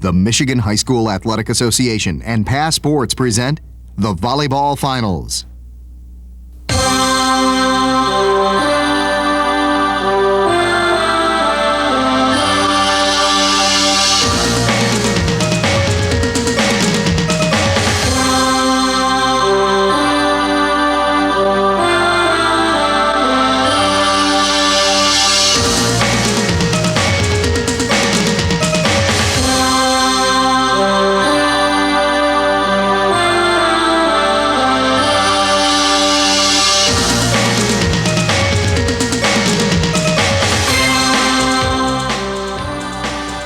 The Michigan High School Athletic Association and PASS Sports present the Volleyball Finals.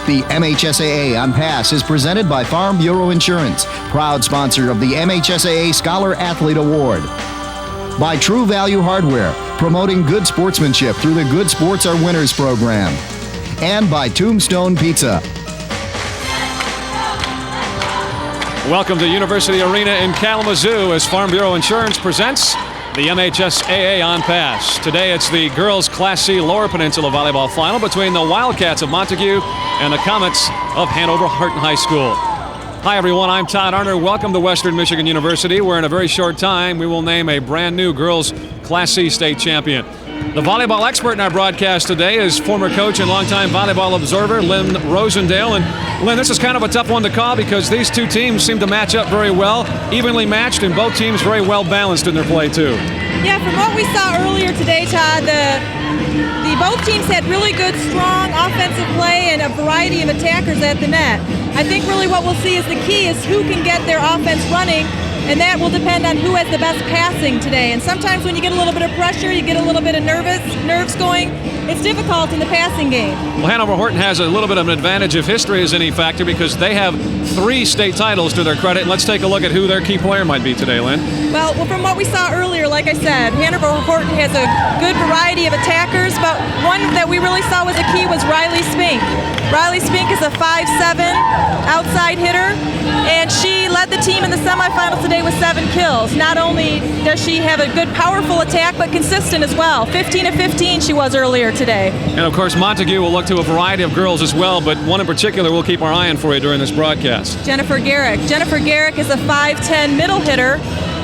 The MHSAA on PASS is presented by Farm Bureau Insurance, proud sponsor of the MHSAA Scholar Athlete Award. By True Value Hardware, promoting good sportsmanship through the Good Sports Are Winners program. And by Tombstone Pizza. Welcome to University Arena in Kalamazoo as Farm Bureau Insurance presents the MHSAA on PASS. Today it's the girls Class C Lower Peninsula Volleyball Final between the Wildcats of Montague and the Comets of Hanover-Horton High School. Hi everyone, I'm Todd Arner. Welcome to Western Michigan University, where in a very short time we will name a brand new girls Class C state champion. The volleyball expert in our broadcast today is former coach and longtime volleyball observer Lynn Rosendale. And Lynn, this is kind of a tough one to call because these two teams seem to match up very well, evenly matched, and both teams very well balanced in their play too. Yeah, from what we saw earlier today, Todd, the both teams had really good, strong offensive play and a variety of attackers at the net. I think really what we'll see is the key is who can get their offense running, and that will depend on who has the best passing today. And sometimes when you get a little bit of pressure, you get a little bit of nerves going, it's difficult in the passing game. Well, Hanover-Horton has a little bit of an advantage if history is any factor because they have 3 state titles to their credit. And let's take a look at who their key player might be today, Lynn. Well, from what we saw earlier, like I said, Hanover-Horton has a good variety of attackers, but one that we really saw was a key was Riley Spink. Riley Spink is a 5'7" outside hitter, and she led the team in the semifinals today with 7 kills. Not only does she have a good, powerful attack, but consistent as well. 15 of 15 she was earlier today. And of course, Montague will look to a variety of girls as well, but one in particular we'll keep our eye on for you during this broadcast. Jennifer Garrick. Jennifer Garrick is a 5'10" middle hitter,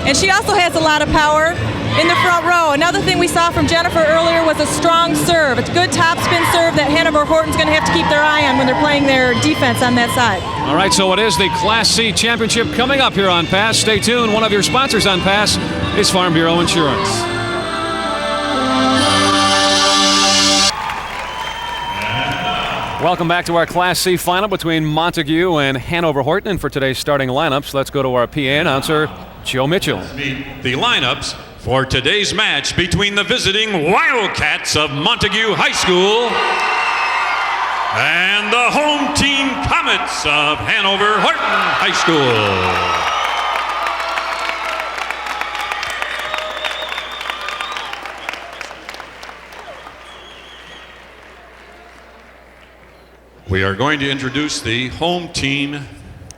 and she also has a lot of power in the front row. Another thing we saw from Jennifer earlier was a strong serve. It's a good topspin serve that Hanover-Horton's going to have to keep their eye on when they're playing their defense on that side. All right, so it is the Class C Championship coming up here on PASS. Stay tuned. One of your sponsors on PASS is Farm Bureau Insurance. Welcome back to our Class C final between Montague and Hanover-Horton. And for today's starting lineups, let's go to our PA announcer, Joe Mitchell. The lineups for today's match between the visiting Wildcats of Montague High School and the home team Comets of Hanover-Horton High School. We are going to introduce the home team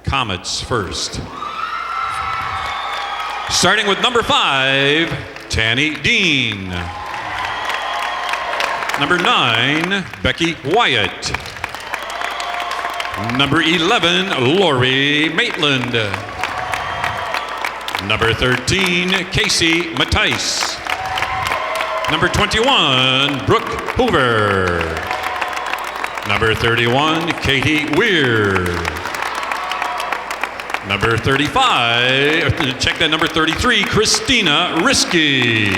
Comets first. Starting with number 5, Tanny Dean. Number 9, Becky Wyatt. Number 11, Lori Maitland. Number 13, Casey Mattice. Number 21, Brooke Hoover. Number 31, Katie Weir. Number 35, check that, number 33, Christina Risky.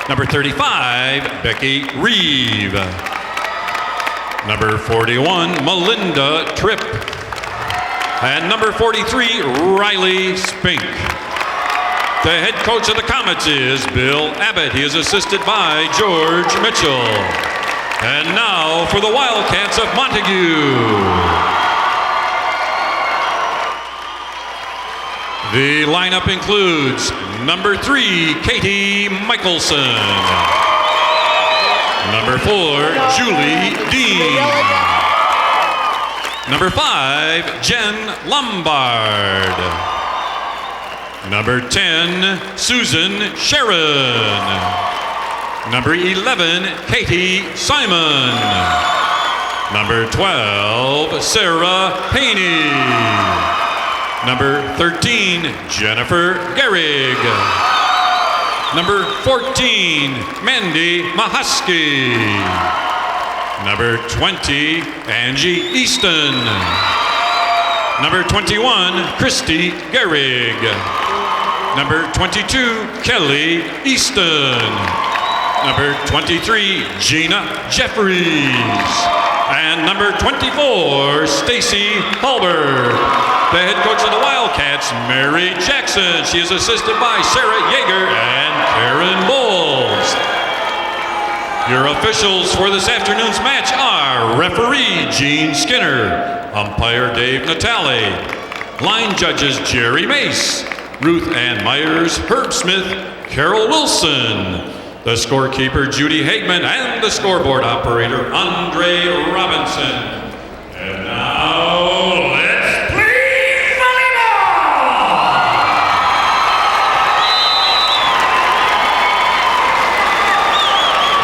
Number 35, Becky Reeve. Number 41, Melinda Tripp. And number 43, Riley Spink. The head coach of the Comets is Bill Abbott. He is assisted by George Mitchell. And now for the Wildcats of Montague. The lineup includes number 3, Katie Michelson. Number 4, Julie Dean. Number 5, Jen Lombard. Number 10, Susan Sharon. Number 11, Katie Simon. Number 12, Sarah Haney. Number 13, Jennifer Gehrig. Number 14, Mandy Mahusky. Number 20, Angie Easton. Number 21, Christy Gehrig. Number 22, Kelly Easton. Number 23, Gina Jeffries. And number 24, Stacy Hallberg. The head coach of the Wildcats, Mary Jackson. She is assisted by Sarah Yeager and Karen Bowles. Your officials for this afternoon's match are referee Gene Skinner, umpire Dave Natale, line judges Jerry Mace, Ruth Ann Myers, Herb Smith, Carol Wilson, the scorekeeper Judy Hagman, and the scoreboard operator Andre Robinson. And now, let's play volleyball!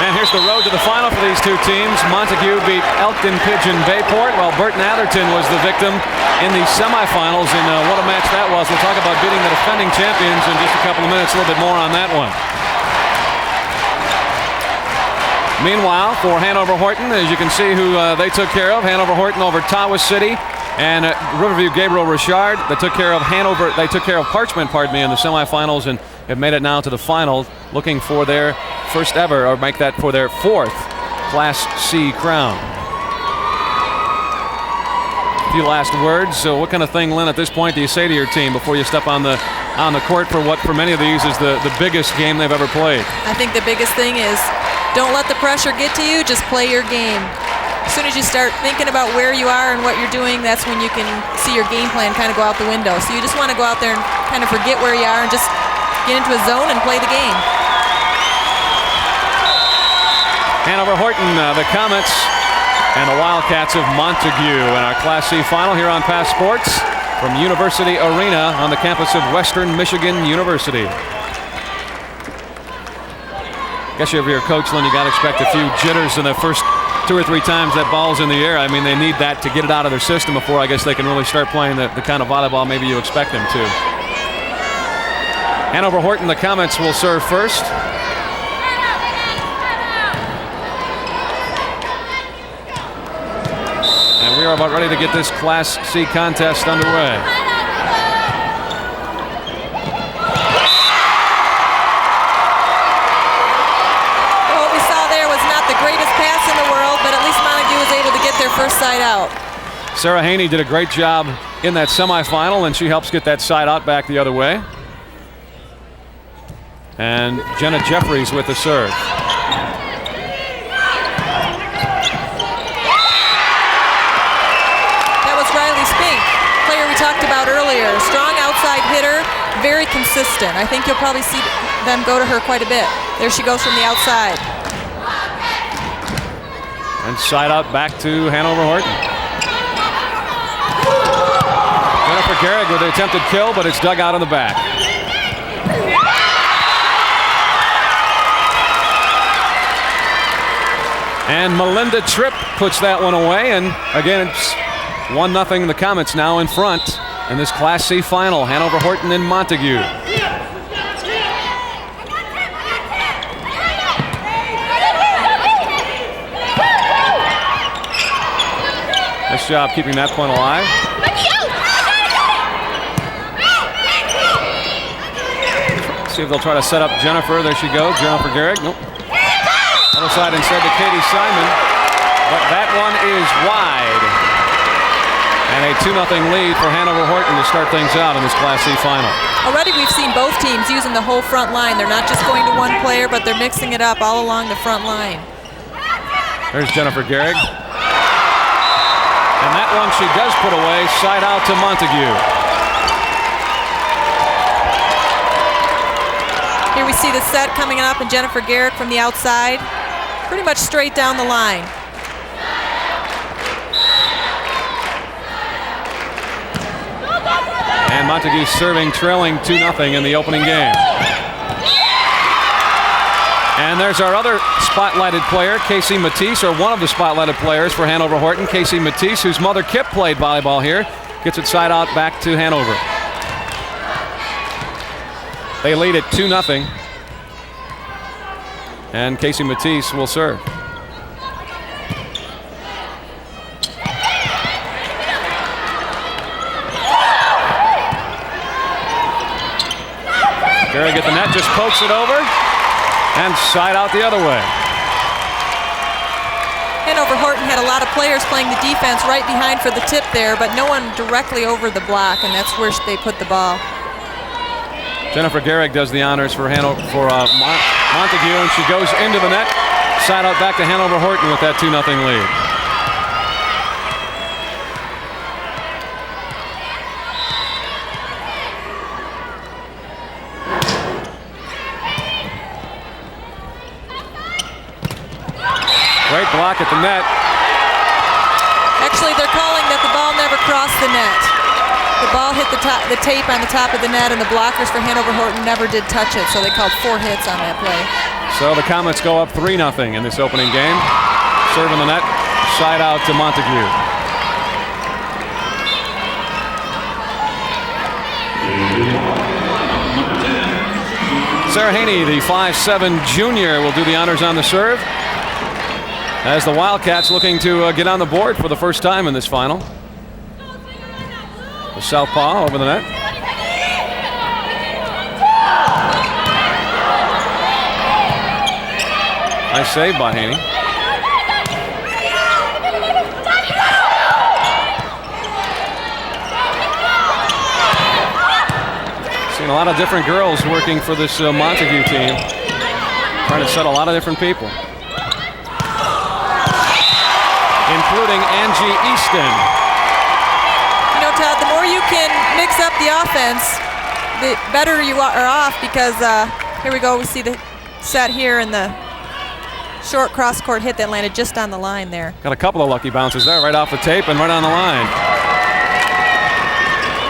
And here's the road to the final for these two teams. Montague beat Elkton Pigeon Bayport, while Burton Atherton was the victim in the semifinals. And what a match that was. We'll talk about beating the defending champions in just a couple of minutes, a little bit more on that one. Meanwhile, for Hanover-Horton, as you can see who they took care of. Hanover-Horton over Tawas City, and Riverview Gabriel Richard. They took care of Parchment, in the semifinals, and have made it now to the final, looking for their first ever, or make that for their fourth Class C crown. A few last words. So, what kind of thing, Lynn, at this point do you say to your team before you step on the court for what, for many of these, is the biggest game they've ever played? I think the biggest thing is, don't let the pressure get to you, just play your game. As soon as you start thinking about where you are and what you're doing, that's when you can see your game plan kind of go out the window. So you just want to go out there and kind of forget where you are and just get into a zone and play the game. Hanover-Horton, the Comets, and the Wildcats of Montague in our Class C final here on Pass Sports from University Arena on the campus of Western Michigan University. Guess if you're a coach, Lynn, you got to expect a few jitters in the first 2 or 3 times that ball's in the air. I mean, they need that to get it out of their system before I guess they can really start playing the kind of volleyball maybe you expect them to. Hanover-Horton, the Comets will serve first. And we are about ready to get this Class C contest underway. Their first side out. Sarah Haney did a great job in that semifinal, and she helps get that side out back the other way. And Jenna Jeffries with the serve. That was Riley Spink, player we talked about earlier. Strong outside hitter, very consistent. I think you'll probably see them go to her quite a bit. There she goes from the outside. And side out back to Hanover-Horton. Jennifer Gehrig with the attempted kill, but it's dug out in the back. And Melinda Tripp puts that one away, and again it's 1-0. The Comets now in front in this Class C final. Hanover-Horton and Montague. Nice job keeping that point alive. See if they'll try to set up Jennifer. There she goes, Jennifer Gehrig. Nope. Other side instead to Katie Simon. But that one is wide. And a 2-0 lead for Hanover-Horton to start things out in this Class C final. Already we've seen both teams using the whole front line. They're not just going to one player, but they're mixing it up all along the front line. There's Jennifer Gehrig. And that one she does put away, side out to Montague. Here we see the set coming up, and Jennifer Gehrig from the outside, pretty much straight down the line. And Montague serving, trailing 2-0 in the opening game. And there's our other spotlighted player, Casey Matisse, or one of the spotlighted players for Hanover-Horton, Casey Matisse, whose mother Kip played volleyball here. Gets it side out back to Hanover. They lead it 2-0. And Casey Matisse will serve. Garrett at the net, just pokes it over and side out the other way. Hanover-Horton had a lot of players playing the defense right behind for the tip there, but no one directly over the block, and that's where they put the ball. Jennifer Garrick does the honors for Montague, and she goes into the net. Side out back to Hanover-Horton with that 2-0 lead. Great block at the net. Actually, they're calling that the ball never crossed the net. The ball hit the tape on the top of the net, and the blockers for Hanover-Horton never did touch it, so they called 4 hits on that play. So the Comets go up 3-0 in this opening game. Serving the net, side out to Montague. Sarah Haney, the 5'7" junior, will do the honors on the serve, as the Wildcats looking to get on the board for the first time in this final. The southpaw over the net. Nice save by Haney. Seen a lot of different girls working for this Montague team, trying to set a lot of different people, including Angie Easton. You know, Todd, the more you can mix up the offense, the better you are off, because here we go. We see the set here and the short cross-court hit that landed just on the line there. Got a couple of lucky bounces there, right off the tape and right on the line.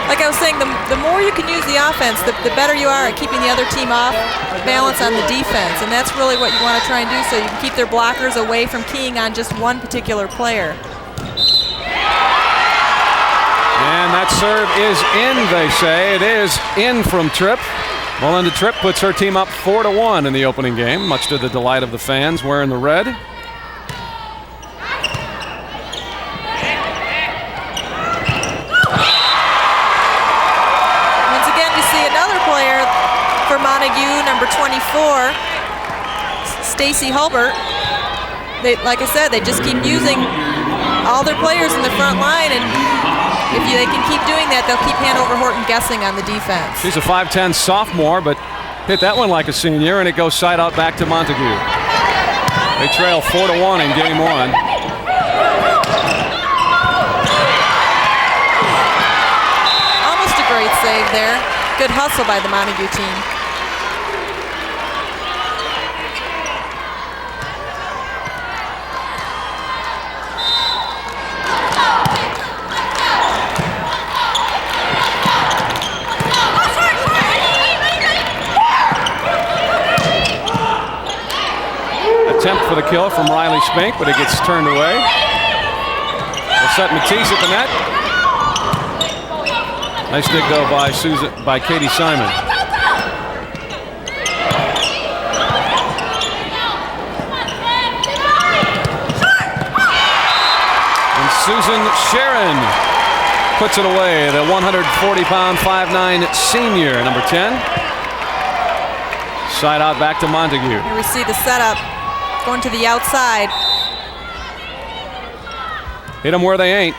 Like I was saying, the more you can use the offense, the better you are at keeping the other team off balance on the defense, and that's really what you want to try and do, so you can keep their blockers away from keying on just one particular player. And that serve is in, they say. It is in from Tripp. Melinda Tripp puts her team up 4-1 in the opening game, much to the delight of the fans wearing the red. Once again, you see another player for Montague, number 24, Stacy Hulbert. Like I said, they just keep using all their players in the front line, and if they can keep doing that, they'll keep Hanover-Horton guessing on the defense. She's a 5'10" sophomore, but hit that one like a senior, and it goes side out back to Montague. They trail 4-1 in game one. Almost a great save there. Good hustle by the Montague team. Attempt for the kill from Riley Spink, but it gets turned away. They'll set Matisse at the net. Nice dig though by Katie Simon. And Susan Sharon puts it away. The 140-pound, 5'9" senior, number 10. Side out back to Montague. Here we see the setup. Going to the outside. Hit them where they ain't.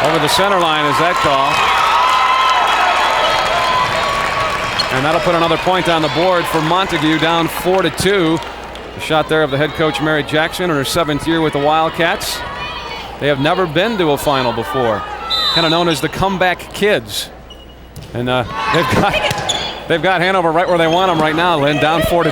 Over the center line is that call. And that'll put another point on the board for Montague, down 4-2. The shot there of the head coach, Mary Jackson, in her 7th year with the Wildcats. They have never been to a final before. Kind of known as the comeback kids. And they've got Hanover right where they want them right now, Lynn, down 4-2.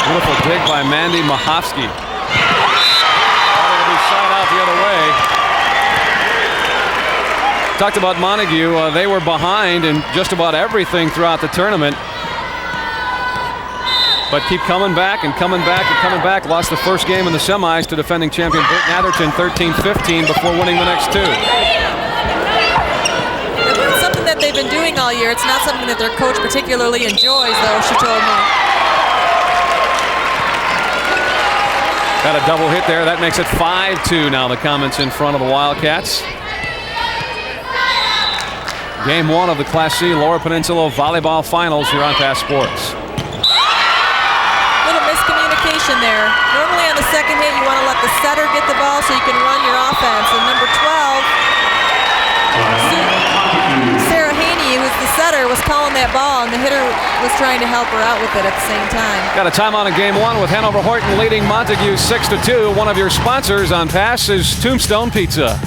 Beautiful dig by Mandy Mahovsky. That'll be side out the other way. Talked about Montague. They were behind in just about everything throughout the tournament. But keep coming back and coming back and coming back. Lost the first game in the semis to defending champion Burton Atherton 13-15 before winning the next two. It's something that they've been doing all year. It's not something that their coach particularly enjoys, though, she told me. Got a double hit there. That makes it 5-2 now. The Comets in front of the Wildcats. Game one of the Class C Lower Peninsula Volleyball Finals here on Pass Sports. Little miscommunication there. Normally on the second hit, you want to let the setter get the ball so you can run your offense. And number 12, Sarah Haney, who's the setter, was calling that ball, and the hitter was trying to help her out with it at the same time. Got a timeout in game one with Hanover-Horton leading Montague 6-2. One of your sponsors on Pass is Tombstone Pizza.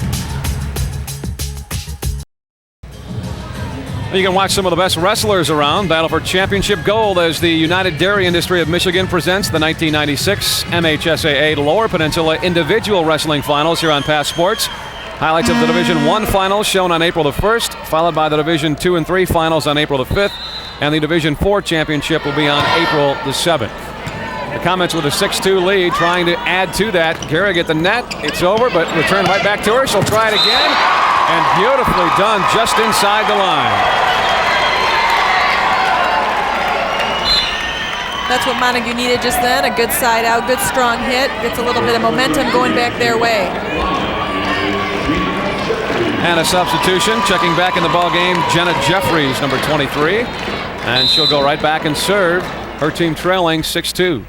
You can watch some of the best wrestlers around. Battle for championship gold as the United Dairy Industry of Michigan presents the 1996 MHSAA Lower Peninsula Individual Wrestling Finals here on Pass Sports. Highlights of the Division I finals shown on April the 1st, followed by the Division II and III finals on April the 5th, and the Division IV championship will be on April the 7th. The Comets with a 6-2 lead, trying to add to that. Gehrig at the net. It's over, but returned right back to her. She'll try it again. And beautifully done just inside the line. That's what Montague needed just then. A good side out, good strong hit. Gets a little bit of momentum going back their way. And a substitution. Checking back in the ball game, Jenna Jeffries, number 23. And she'll go right back and serve. Her team trailing 6-2.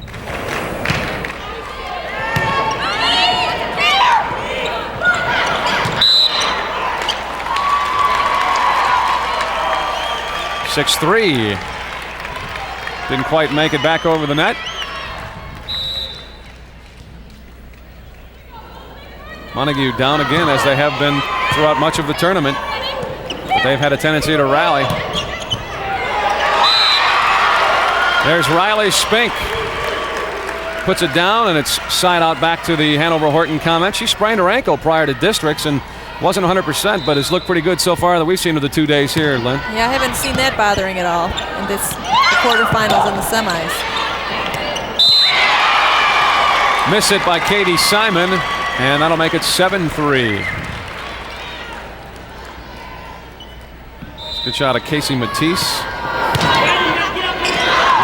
(6-3). Didn't quite make it back over the net. Montague down again, as they have been throughout much of the tournament. But they've had a tendency to rally. There's Riley Spink. Puts it down, and it's side out back to the Hanover-Horton Comets. She sprained her ankle prior to districts and wasn't 100%, but has looked pretty good so far that we've seen of the 2 days here, Lynn. Yeah, I haven't seen that bothering at all in the quarterfinals and the semis. Miss it by Katie Simon, and that'll make it 7-3. Good shot of Casey Matisse.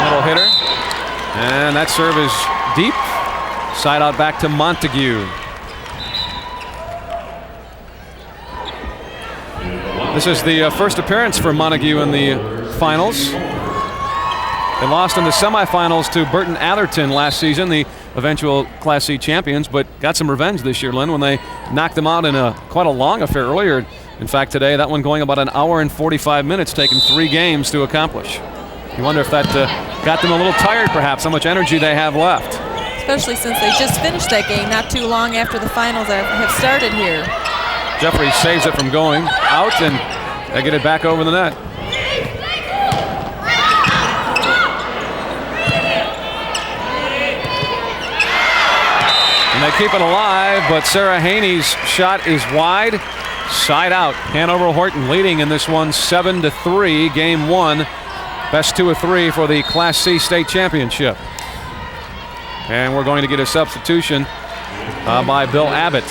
Little hitter. And that serve is deep. Side out back to Montague. This is the first appearance for Montague in the finals. They lost in the semifinals to Burton Atherton last season, the eventual Class C champions, but got some revenge this year, Lynn, when they knocked them out in quite a long affair earlier. In fact, today, that one going about an hour and 45 minutes, taking 3 games to accomplish. You wonder if that got them a little tired, perhaps, how much energy they have left. Especially since they just finished that game not too long after the finals have started here. Jeffrey saves it from going out, and they get it back over the net. And they keep it alive, but Sarah Haney's shot is wide. Side out. Hanover-Horton leading in this one 7-3, game one. Best 2 of 3 for the Class C state championship. And we're going to get a substitution by Bill Abbott.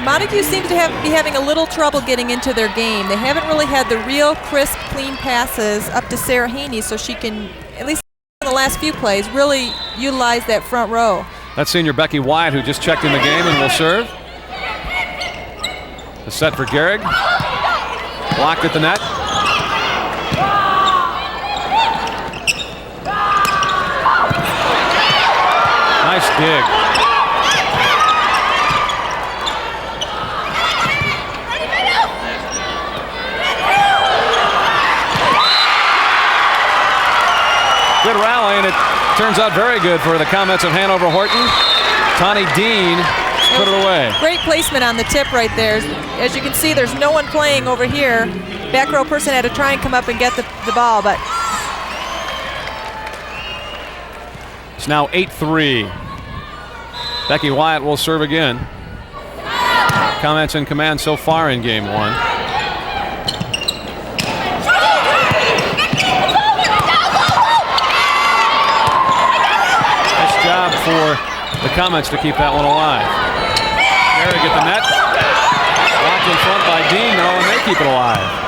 Montague seems to be having a little trouble getting into their game. They haven't really had the real crisp, clean passes up to Sarah Haney, so she can, at least in the last few plays, really utilize that front row. That's senior Becky Wyatt, who just checked in the game and will serve. The set for Gehrig. Blocked at the net. Nice dig. Good rally, and it turns out very good for the Comets of Hanover-Horton. Tawny Dean put it away. Great placement on the tip right there. As you can see, there's no one playing over here. Back row person had to try and come up and get the ball, but It's now 8-3. Becky Wyatt will serve again. Comments and commands so far in game one. Nice job for the comments to keep that one alive. Garrick at the net. Blocked in front by Dean, though, and they keep it alive.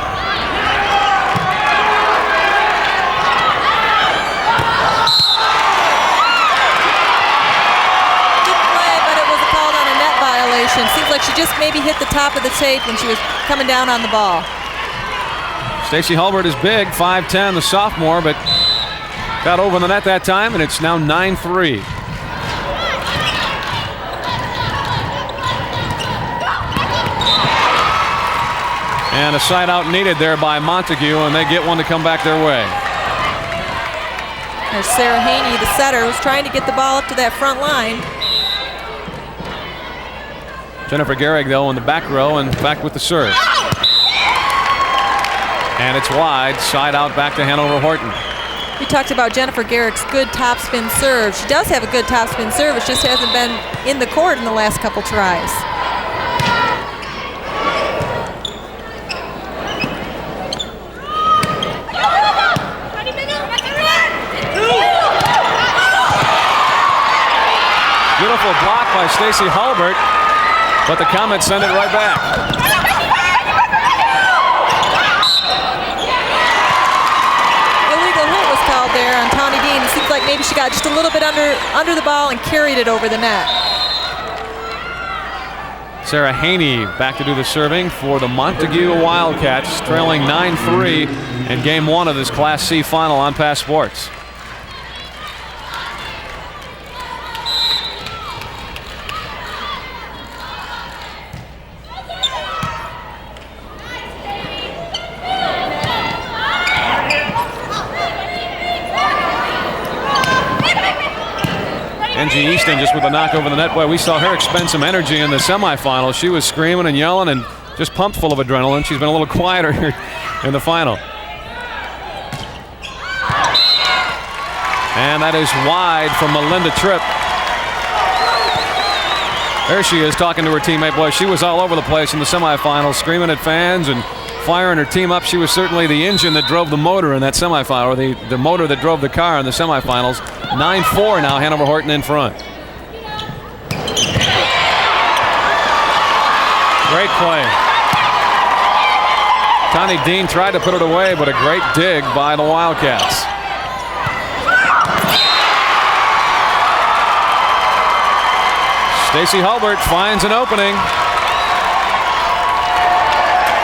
Seems like she just maybe hit the top of the tape when she was coming down on the ball. Stacey Hulbert is big, 5'10", the sophomore, but got over the net that time, and it's now 9-3. And a side out needed there by Montague, and they get one to come back their way. There's Sarah Haney, the setter, who's trying to get the ball up to that front line. Jennifer Gehrig, though, in the back row and back with the serve. And it's wide, side out back to Hanover-Horton. We talked about Jennifer Gehrig's good topspin serve. She does have a good topspin serve. It just hasn't been in the court in the last couple tries. Beautiful block by Stacey Hulbert. But the comments send it right back. Illegal hit was called there on Tawny Dean. It seems like maybe she got just a little bit under the ball and carried it over the net. Sarah Haney back to do the serving for the Montague Wildcats, trailing 9-3 in game one of this Class C final on Pass Sports. Angie Easton just with a knock over the net. Boy, we saw her expend some energy in the semifinals. She was screaming and yelling and just pumped full of adrenaline. She's been a little quieter here in the final. And that is wide from Melinda Tripp. There she is talking to her teammate. Boy, she was all over the place in the semifinals, screaming at fans and firing her team up. She was certainly the engine that drove the motor in that semifinal, or the motor that drove the car in the semifinals. 9-4 now, Hanover-Horton in front. Great play. Tawny Dean tried to put it away, but a great dig by the Wildcats. Stacey Hulbert finds an opening.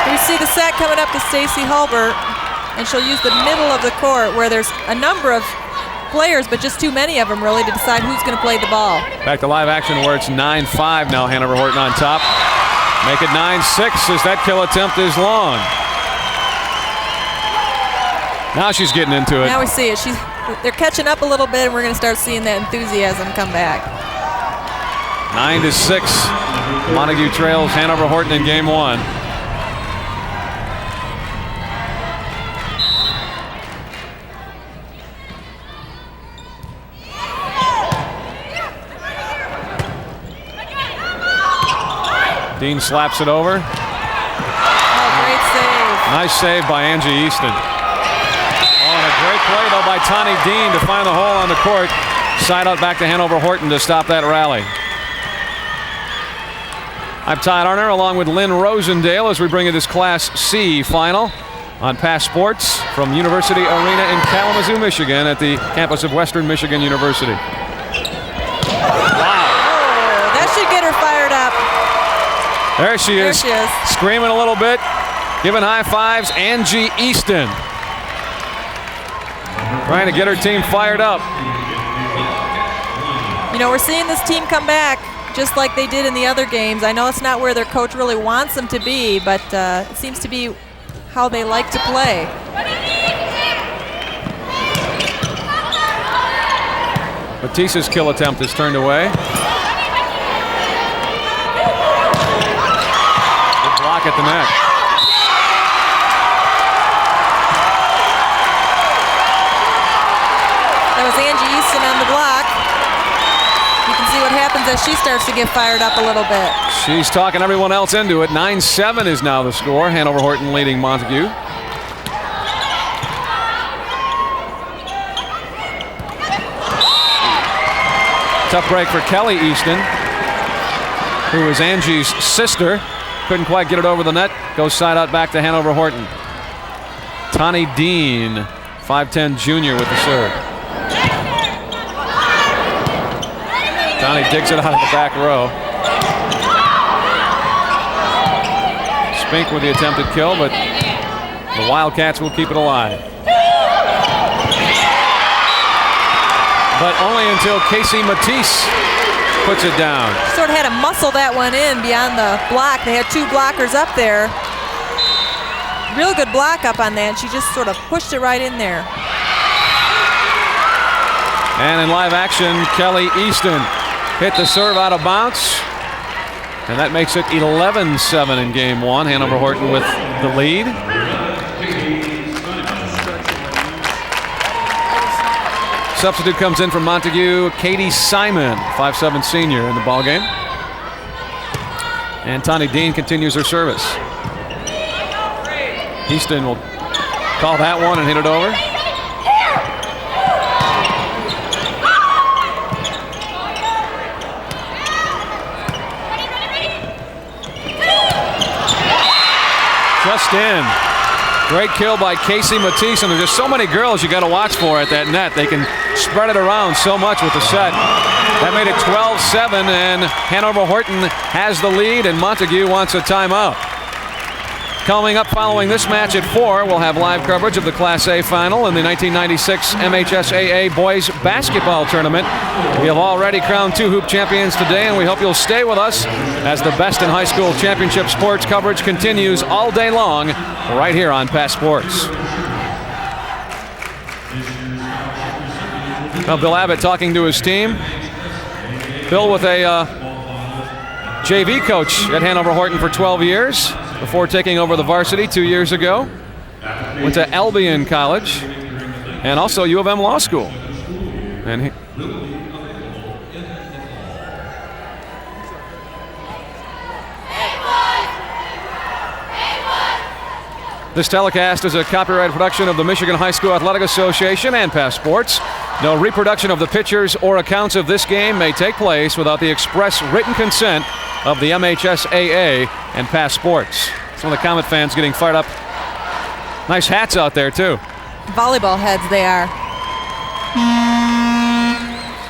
We see the set coming up to Stacey Hulbert, and she'll use the middle of the court where there's a number of players, but just too many of them really to decide who's going to play the ball. Back to live action where it's 9-5 now. Hanover-Horton on top. Make it 9-6 as that kill attempt is long. Now she's getting into it. Now we see it. They're catching up a little bit, and we're going to start seeing that enthusiasm come back. 9-6. Montague trails Hanover-Horton in game one. Dean slaps it over. Oh, great save. Nice save by Angie Easton. Oh, and a great play, though, by Tawny Dean to find the hole on the court. Side out back to Hanover-Horton to stop that rally. I'm Todd Arner along with Lynn Rosendale as we bring you this Class C final on Pass Sports from University Arena in Kalamazoo, Michigan at the campus of Western Michigan University. Wow. Oh, that should get her fired up. There she is, screaming a little bit, giving high fives. Angie Easton trying to get her team fired up. You know, we're seeing this team come back just like they did in the other games. I know it's not where their coach really wants them to be, but it seems to be how they like to play. Matisse's kill attempt is turned away. Block at the net. That was Angie Easton on the block. happens as she starts to get fired up a little bit. She's talking everyone else into it. 9-7 is now the score. Hanover-Horton leading Montague. Tough break for Kelly Easton, who is Angie's sister. Couldn't quite get it over the net. Goes side out back to Hanover-Horton. Tawny Dean, 5'10" junior with the serve. Tawny digs it out of the back row. Spink with the attempted kill, but the Wildcats will keep it alive. But only until Casey Matisse puts it down. Sort of had to muscle that one in beyond the block. They had two blockers up there. Real good block up on that. She just sort of pushed it right in there. And in live action, Kelly Easton hit the serve out of bounds. And that makes it 11-7 in game one. Hanover-Horton with the lead. Substitute comes in from Montague, Katie Simon, 5'7" senior in the ballgame. And Tawny Dean continues her service. Easton will call that one and hit it over. Just in. Great kill by Casey Matisse, and there's just so many girls you got to watch for at that net. They can spread it around so much with the set. That made it 12-7, and Hanover-Horton has the lead, and Montague wants a timeout. Coming up following this match at 4, we'll have live coverage of the Class A final in the 1996 MHSAA Boys Basketball Tournament. We have already crowned 2 hoop champions today, and we hope you'll stay with us as the best in high school championship sports coverage continues all day long right here on Pass Sports. Now Bill Abbott talking to his team. Bill with a JV coach at Hanover-Horton for 12 years before taking over the varsity 2 years ago. Went to Albion College and also U of M Law School. And this telecast is a copyright production of the Michigan High School Athletic Association and Pass Sports. No reproduction of the pictures or accounts of this game may take place without the express written consent of the MHSAA and Pass Sports. Some of the Comet fans getting fired up. Nice hats out there, too. Volleyball heads they are.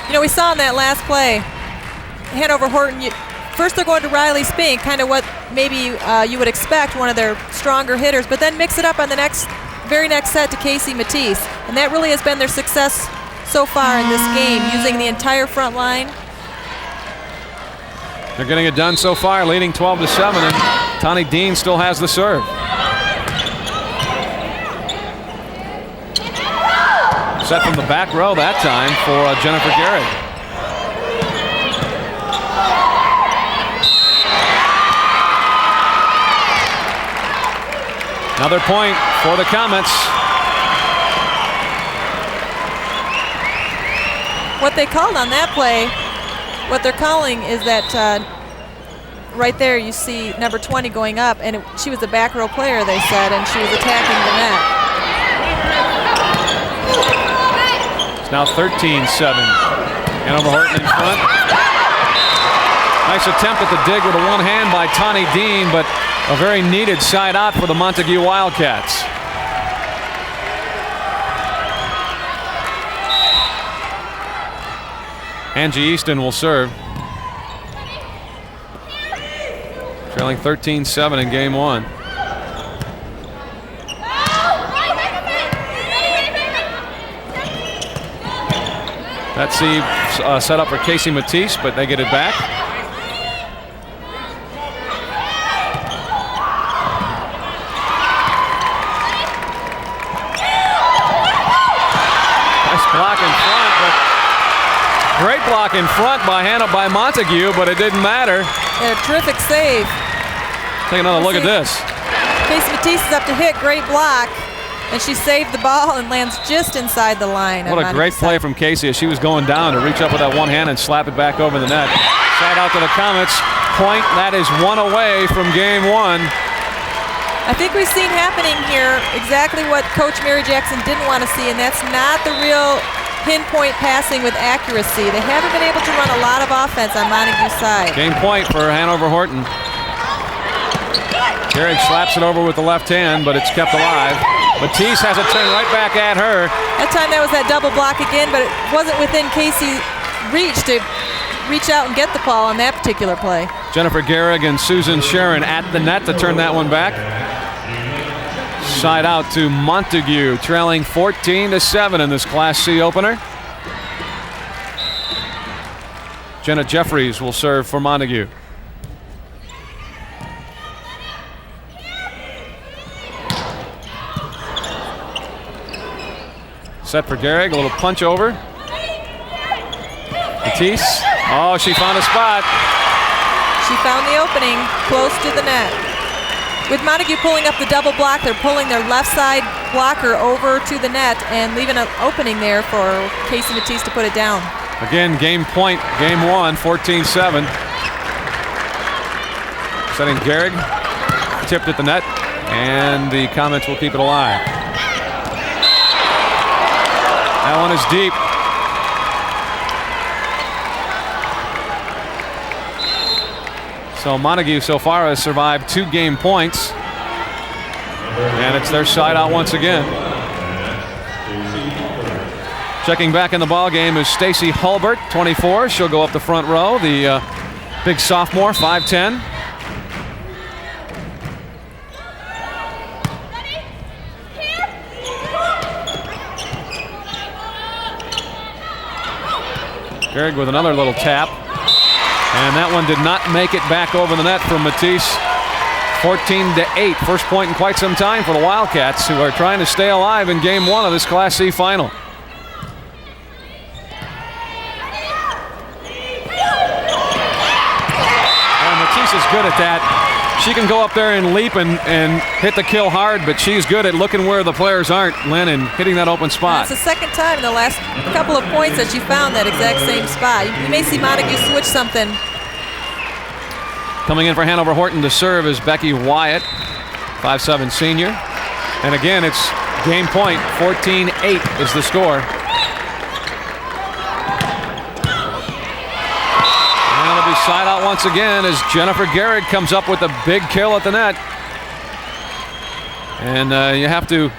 You know, we saw in that last play, Hanover-Horton, first they're going to Riley Spink, kind of what maybe you would expect, one of their stronger hitters, but then mix it up on the very next set to Casey Matisse. And that really has been their success so far in this game, using the entire front line. They're getting it done so far, leading 12-7, and Tawny Dean still has the serve. Set from the back row that time for Jennifer Garrett. Another point for the Comets. What they called on that play, what they're calling is that right there you see number 20 going up, and she was a back row player, they said, and she was attacking the net. It's now 13-7. Hanover-Horton in front. Nice attempt at the dig with a one hand by Tawny Dean, but a very needed side out for the Montague Wildcats. Angie Easton will serve. Trailing 13-7 in game one. That's the set up for Casey Matisse, but they get it back. Block in front, but great block in front by Montague, but it didn't matter. Yeah, terrific save. Take another look at this. Casey Matisse is up to hit, great block. And she saved the ball and lands just inside the line. What a great play from Casey as she was going down to reach up with that one hand and slap it back over the net. Side out to the Comets. Point, that is one away from game one. I think we've seen happening here exactly what Coach Mary Jackson didn't want to see, and that's not the real pinpoint passing with accuracy. They haven't been able to run a lot of offense on Montague's side. Game point for Hanover-Horton. Gehrig slaps it over with the left hand, but it's kept alive. Matisse has it turned right back at her. That time that was that double block again, but it wasn't within Casey's reach to reach out and get the ball on that particular play. Jennifer Gehrig and Susan Sharon at the net to turn that one back. Side out to Montague, trailing 14-7 in this Class C opener. Jenna Jeffries will serve for Montague. Set for Gehrig, a little punch over. Matisse, oh, she found a spot. She found the opening close to the net. With Montague pulling up the double block, they're pulling their left side blocker over to the net and leaving an opening there for Casey Matisse to put it down. Again, game point, game one, 14-7. Setting Gehrig, tipped at the net, and the Comets will keep it alive. That one is deep. So Montague so far has survived 2 game points. And it's their side out once again. Checking back in the ball game is Stacy Hulbert, 24. She'll go up the front row. The big sophomore, 5'10". Gehrig with another little tap. And that one did not make it back over the net from Matisse. 14-8. First point in quite some time for the Wildcats, who are trying to stay alive in game one of this Class C final. And Matisse is good at that. She can go up there and leap and hit the kill hard, but she's good at looking where the players aren't, Lynn, and hitting that open spot. It's the second time in the last couple of points that she found that exact same spot. You may see Montague switch something. Coming in for Hanover-Horton to serve is Becky Wyatt, 5'7" senior. And again, it's game point, 14-8 is the score. Side out once again as Jennifer Gehrig comes up with a big kill at the net. And you have to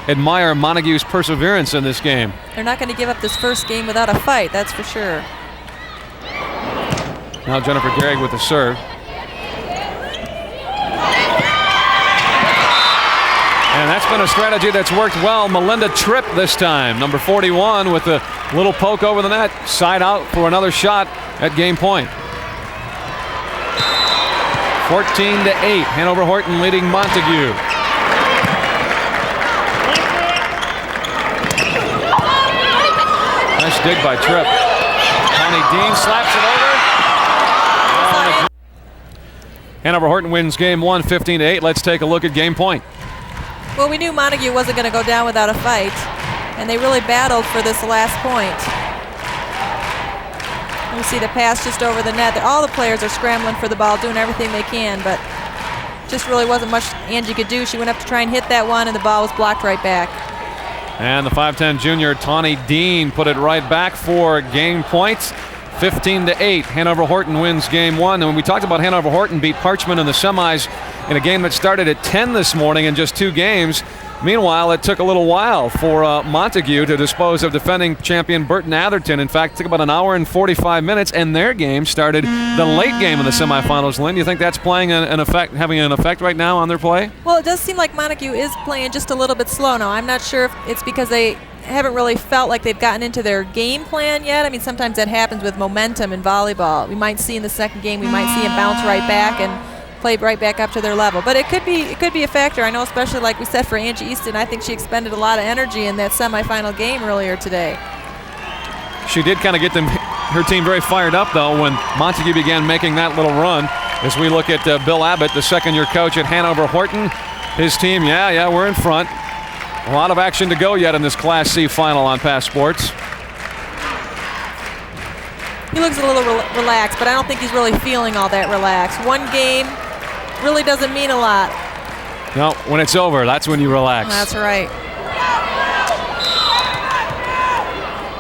admire Montague's perseverance in this game. They're not going to give up this first game without a fight, that's for sure. Now Jennifer Gehrig with the serve. And that's been a strategy that's worked well. Melinda Tripp this time, number 41, with a little poke over the net. Side out for another shot at game point. 14-8, Hanover-Horton leading Montague. Nice dig by Tripp. Connie Dean slaps it over. Hanover-Horton wins game one, 15-8. Let's take a look at game point. Well, we knew Montague wasn't going to go down without a fight, and they really battled for this last point. You see the pass just over the net. All the players are scrambling for the ball, doing everything they can, but just really wasn't much Angie could do. She went up to try and hit that one, and the ball was blocked right back. And the 5'10" junior, Tawny Dean, put it right back for game points. 15-8, Hanover-Horton wins game one. And when we talked about Hanover-Horton beat Parchman in the semis in a game that started at 10 this morning in just 2 games. Meanwhile, it took a little while for Montague to dispose of defending champion Burton Atherton. In fact, it took about an hour and 45 minutes, and their game started the late game of the semifinals. Lynn, do you think that's playing having an effect right now on their play? Well, it does seem like Montague is playing just a little bit slow now. I'm not sure if it's because they haven't really felt like they've gotten into their game plan yet. I mean, sometimes that happens with momentum in volleyball. We might see in the second game, we might see them bounce right back and play right back up to their level. But it could be a factor. I know, especially like we said for Angie Easton, I think she expended a lot of energy in that semifinal game earlier today. She did kind of get her team very fired up, though, when Montague began making that little run. As we look at Bill Abbott, the second-year coach at Hanover-Horton, his team, yeah, we're in front. A lot of action to go yet in this Class C final on Pass Sports. He looks a little relaxed, but I don't think he's really feeling all that relaxed. One game really doesn't mean a lot. No, when it's over, that's when you relax. That's right.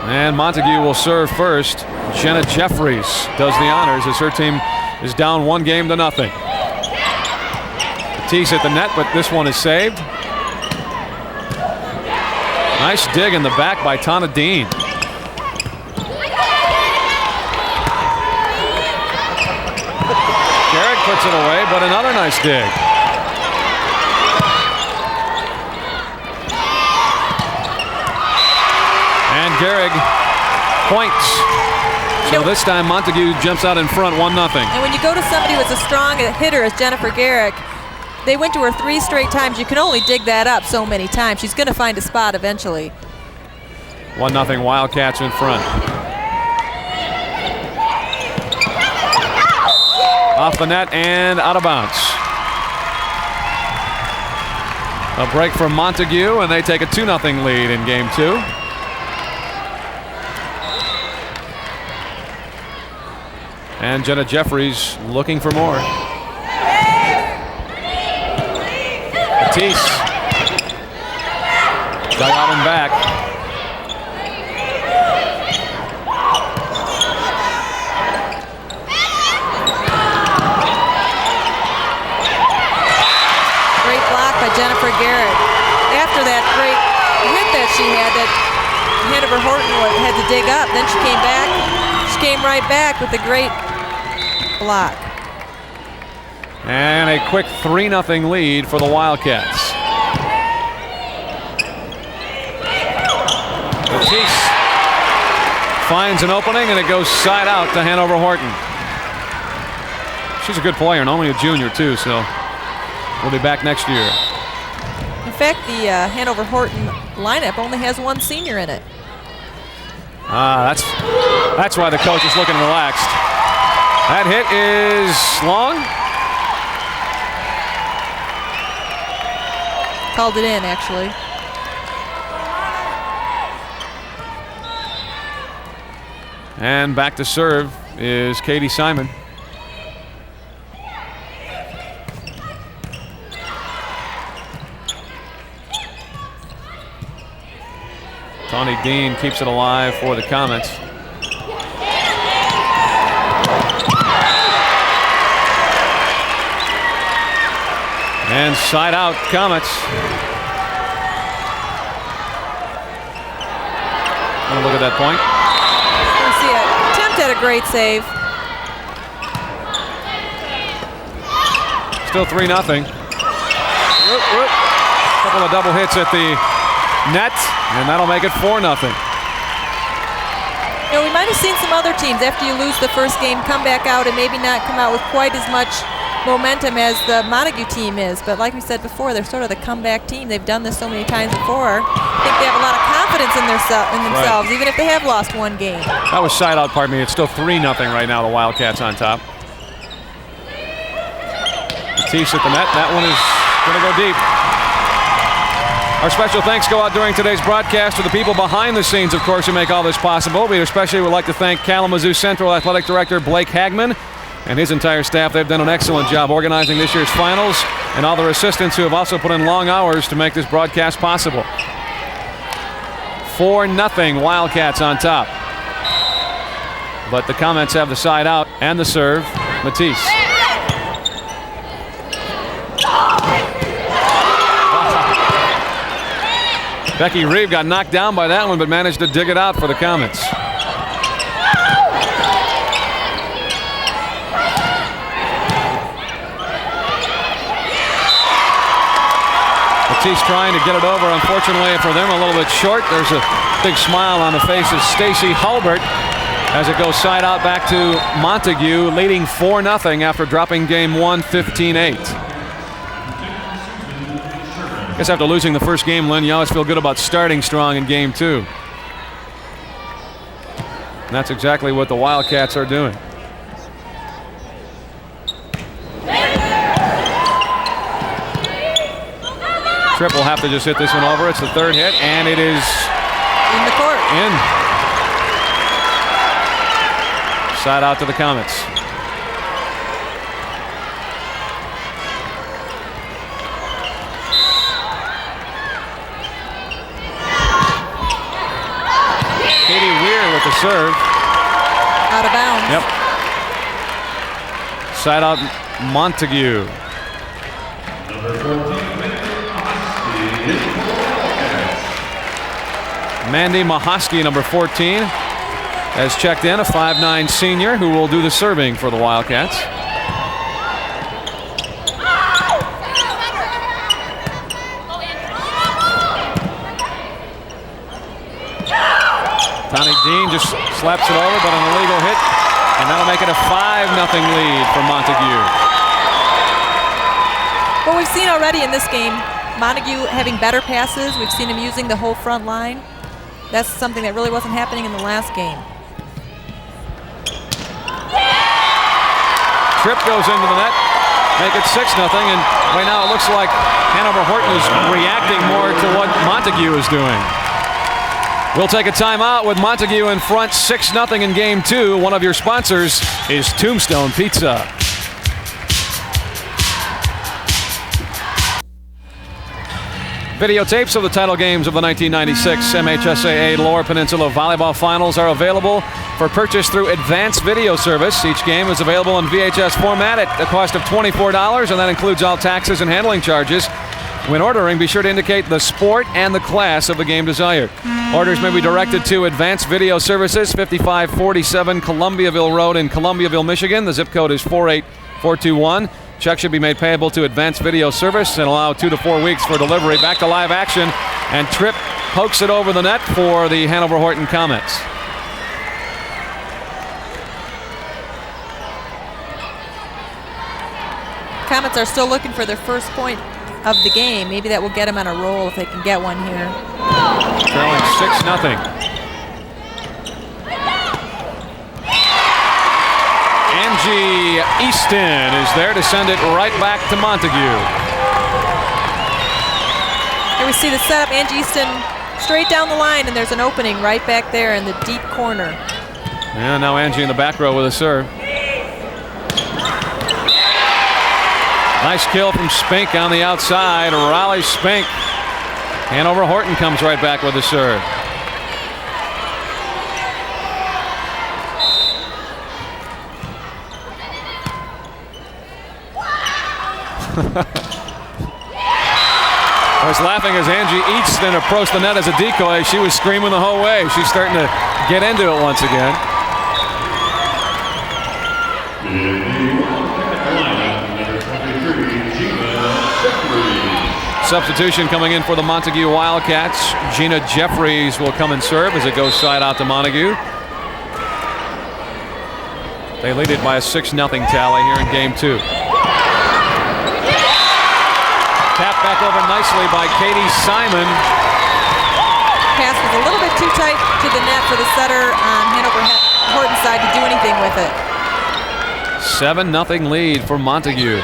And Montague will serve first. Jenna Jeffries does the honors as her team is down 1-0. Batiste at the net, but this one is saved. Nice dig in the back by Tana Dean. Garrick puts it away, but another nice dig. And Garrick points. So this time Montague jumps out in front 1-0. And when you go to somebody who's as strong a hitter as Jennifer Garrick, they went to her 3 straight times. You can only dig that up so many times. She's going to find a spot eventually. 1-0 Wildcats in front. Off the net and out of bounds. A break from Montague, and they take a 2-0 lead in game 2. And Jenna Jeffries looking for more. Batiste. Dug out and back. Great block by Jennifer Garrett. After that great hit that she had, that Hanover-Horton had to dig up, then she came back. She came right back with a great block. And a quick 3-0 lead for the Wildcats. Batiste finds an opening, and it goes side out to Hanover-Horton. She's a good player and only a junior too, so we'll be back next year. In fact, the Hanover-Horton lineup only has 1 senior in it. That's why the coach is looking relaxed. That hit is long. Called it in, actually. And back to serve is Katie Simon. Tawny Dean keeps it alive for the Comets. And side out, Comets. Want to look at that point? You see an attempt at a great save. Still 3-0. Couple of double hits at the net, and that'll make it 4-0. You know, we might have seen some other teams after you lose the first game come back out and maybe not come out with quite as much momentum as the Montague team is, but like we said before, they're sort of the comeback team. They've done this so many times before. I think they have a lot of confidence in themselves, even if they have lost 1 game. That was side out, pardon me. It's still 3-0 right now. The Wildcats on top. Batiste at the net. That one is going to go deep. Our special thanks go out during today's broadcast to the people behind the scenes, of course, who make all this possible. We especially would like to thank Kalamazoo Central Athletic Director Blake Hagman and his entire staff. They've done an excellent job organizing this year's finals, and all their assistants who have also put in long hours to make this broadcast possible. 4-0 Wildcats on top. But the Comets have the side out and the serve. Matisse. Becky Reeve got knocked down by that one, but managed to dig it out for the Comets. Batiste trying to get it over. Unfortunately for them, a little bit short. There's a big smile on the face of Stacy Hulbert as it goes side out back to Montague, leading 4-0 after dropping game 1 15-8. I guess after losing the first game, Lynn, you always feel good about starting strong in game 2. And that's exactly what the Wildcats are doing. Tripp will have to just hit this one over. It's the third hit, and it is in the court. In. Side out to the Comets. Katie Weir with the serve. Out of bounds. Yep. Side out Montague. Mandy Mahosky, number 14, has checked in, a 5'9" senior who will do the serving for the Wildcats. Tony Dean just slaps it over, but an illegal hit, and that'll make it a 5-0 lead for Montague. What we've seen already in this game, Montague having better passes. We've seen him using the whole front line. That's something that really wasn't happening in the last game. Tripp goes into the net, make it 6-0, and right now it looks like Hanover-Horton is reacting more to what Montague is doing. We'll take a timeout with Montague in front 6-0 in game 2. One of your sponsors is Tombstone Pizza. Videotapes of the title games of the 1996 MHSAA Lower Peninsula Volleyball Finals are available for purchase through Advanced Video Service. Each game is available in VHS format at a cost of $24, and that includes all taxes and handling charges. When ordering, be sure to indicate the sport and the class of the game desired. Orders may be directed to Advanced Video Services, 5547 Columbiaville Road in Columbiaville, Michigan. The zip code is 48421. Check should be made payable to Advanced Video Service and allow 2 to 4 weeks for delivery. Back to live action, and Tripp pokes it over the net for the Hanover-Horton Comets. Comets are still looking for their first point of the game. Maybe that will get them on a roll if they can get one here. Trailing 6-0. Angie Easton is there to send it right back to Montague. Here we see the setup. Angie Easton straight down the line, and there's an opening right back there in the deep corner. Yeah, now Angie in the back row with a serve. Nice kill from Spink on the outside. Raleigh Spink. Hanover-Horton comes right back with a serve. I was laughing as Angie Easton approached the net as a decoy. She was screaming the whole way. She's starting to get into it once again. Substitution coming in for the Montague Wildcats. Gina Jeffries will come and serve as it goes side out to Montague. They lead it by a 6-0 tally here in game 2. Tapped back over nicely by Katie Simon. Pass was a little bit too tight to the net for the setter on Hanover-Horton's side to do anything with it. 7-0 lead for Montague.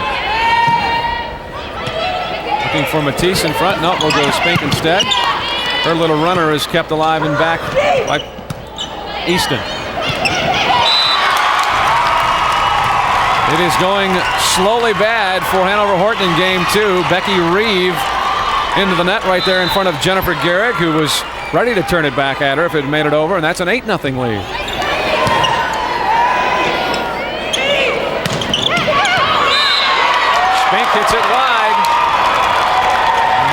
Looking for Matisse in front. No, we'll go to Spink instead. Her little runner is kept alive and back by Easton. It is going slowly bad for Hanover-Horton in game 2. Becky Reeve into the net right there in front of Jennifer Garrick, who was ready to turn it back at her if it made it over, and that's an 8-0 lead. Spink hits it wide.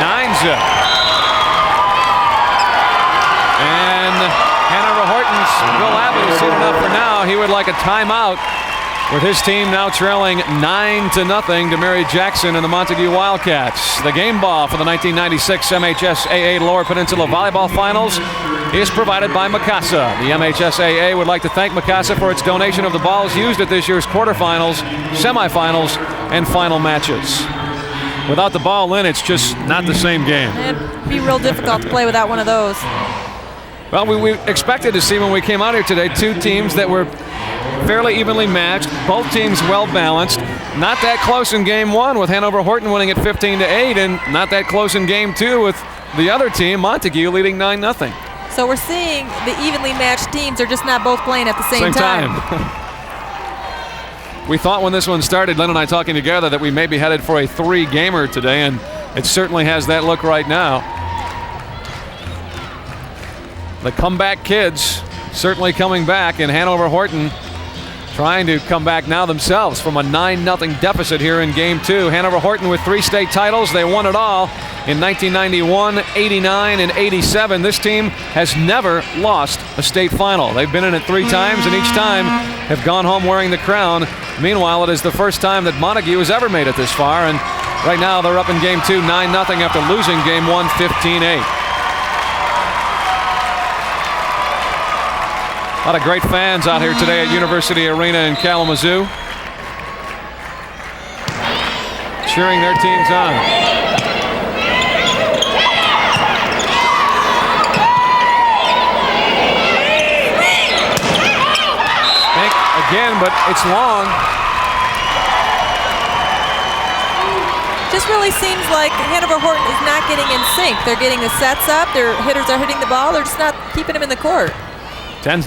9-0. And Hanover-Horton's Bill Abbott has seen enough for now. He would like a timeout, with his team now trailing 9-0 to Mary Jackson and the Montague Wildcats. The game ball for the 1996 MHSAA Lower Peninsula Volleyball Finals is provided by Mikasa. The MHSAA would like to thank Mikasa for its donation of the balls used at this year's quarterfinals, semifinals, and final matches. Without the ball in, it's just not the same game. It'd be real difficult to play without one of those. Well, we expected to see when we came out here today 2 teams that were fairly evenly matched. Both teams well balanced. Not that close in game one with Hanover-Horton winning at 15-8, and not that close in game two with the other team, Montague, leading 9-0. So we're seeing the evenly matched teams are just not both playing at the same time. We thought when this one started, Lynn and I talking together, that we may be headed for a 3-gamer today, and it certainly has that look right now. The comeback kids certainly coming back, and Hanover-Horton trying to come back now themselves from a 9-0 deficit here in game two. Hanover-Horton with 3 state titles. They won it all in 1991, 89, and 87. This team has never lost a state final. They've been in it 3 times, and each time have gone home wearing the crown. Meanwhile, it is the first time that Montague has ever made it this far, and right now they're up in game two, 9-0 after losing game one, 15-8. A lot of great fans out here today at University Arena in Kalamazoo, cheering their teams on. Spank again, but it's long. Just really seems like Hanover-Horton is not getting in sync. They're getting the sets up. Their hitters are hitting the ball. They're just not keeping them in the court. 10-0. And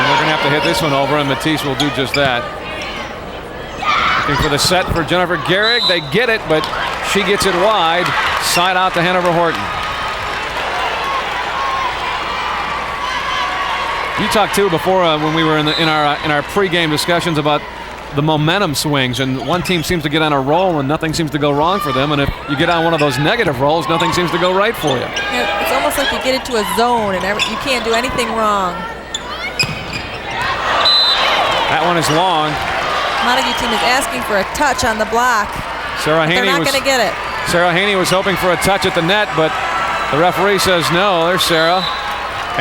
we're going to have to hit this one over, and Matisse will do just that. Looking for the set for Jennifer Gehrig. They get it, but she gets it wide. Side out to Hanover-Horton. You talked too before when we were in our pregame discussions about the momentum swings, and one team seems to get on a roll and nothing seems to go wrong for them, and if you get on one of those negative rolls, nothing seems to go right for you. Yeah, it's almost like you get into a zone and you can't do anything wrong. That one is long. Montague team is asking for a touch on the block. Sarah Haney they're not going to get it. Sarah Haney was hoping for a touch at the net, but the referee says no. There's Sarah.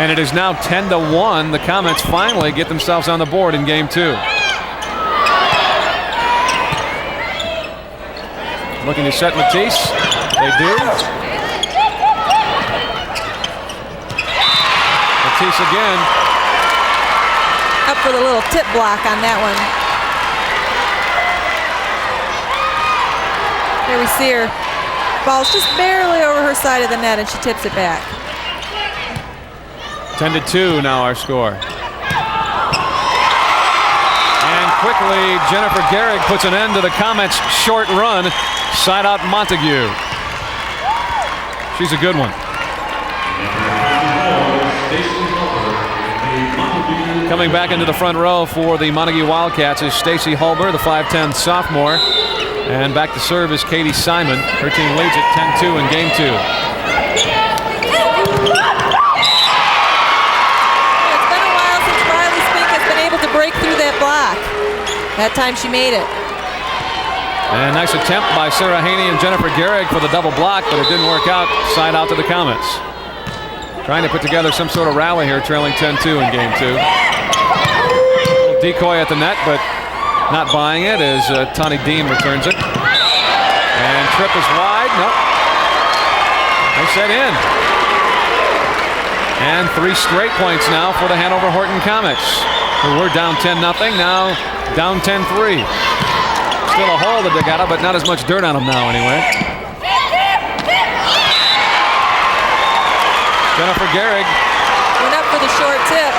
And it is now 10-1. The Comets finally get themselves on the board in game two. Looking to set Matisse. They do. Matisse again. Up for the little tip block on that one. There we see her. Ball's just barely over her side of the net, and she tips it back. 10-2 now our score. And quickly, Jennifer Gehrig puts an end to the Comets' short run. Side out Montague. She's a good one. Coming back into the front row for the Montague Wildcats is Stacy Hulber, the 5'10 sophomore. And back to serve is Katie Simon. Her team leads at 10-2 in game two. It's been a while since Riley Spink has been able to break through that block. That time she made it. And nice attempt by Sarah Haney and Jennifer Gehrig for the double block, but it didn't work out. Side out to the Comets. Trying to put together some sort of rally here, trailing 10-2 in game two. Decoy at the net, but not buying it as Tawny Dean returns it. And trip is wide. Nope. No set in. And 3 straight points now for the Hanover-Horton Comets, who were down 10-0, now down 10-3. Still a hole to dig out of, but not as much dirt on them now anyway. Jennifer Gehrig went up for the short tip.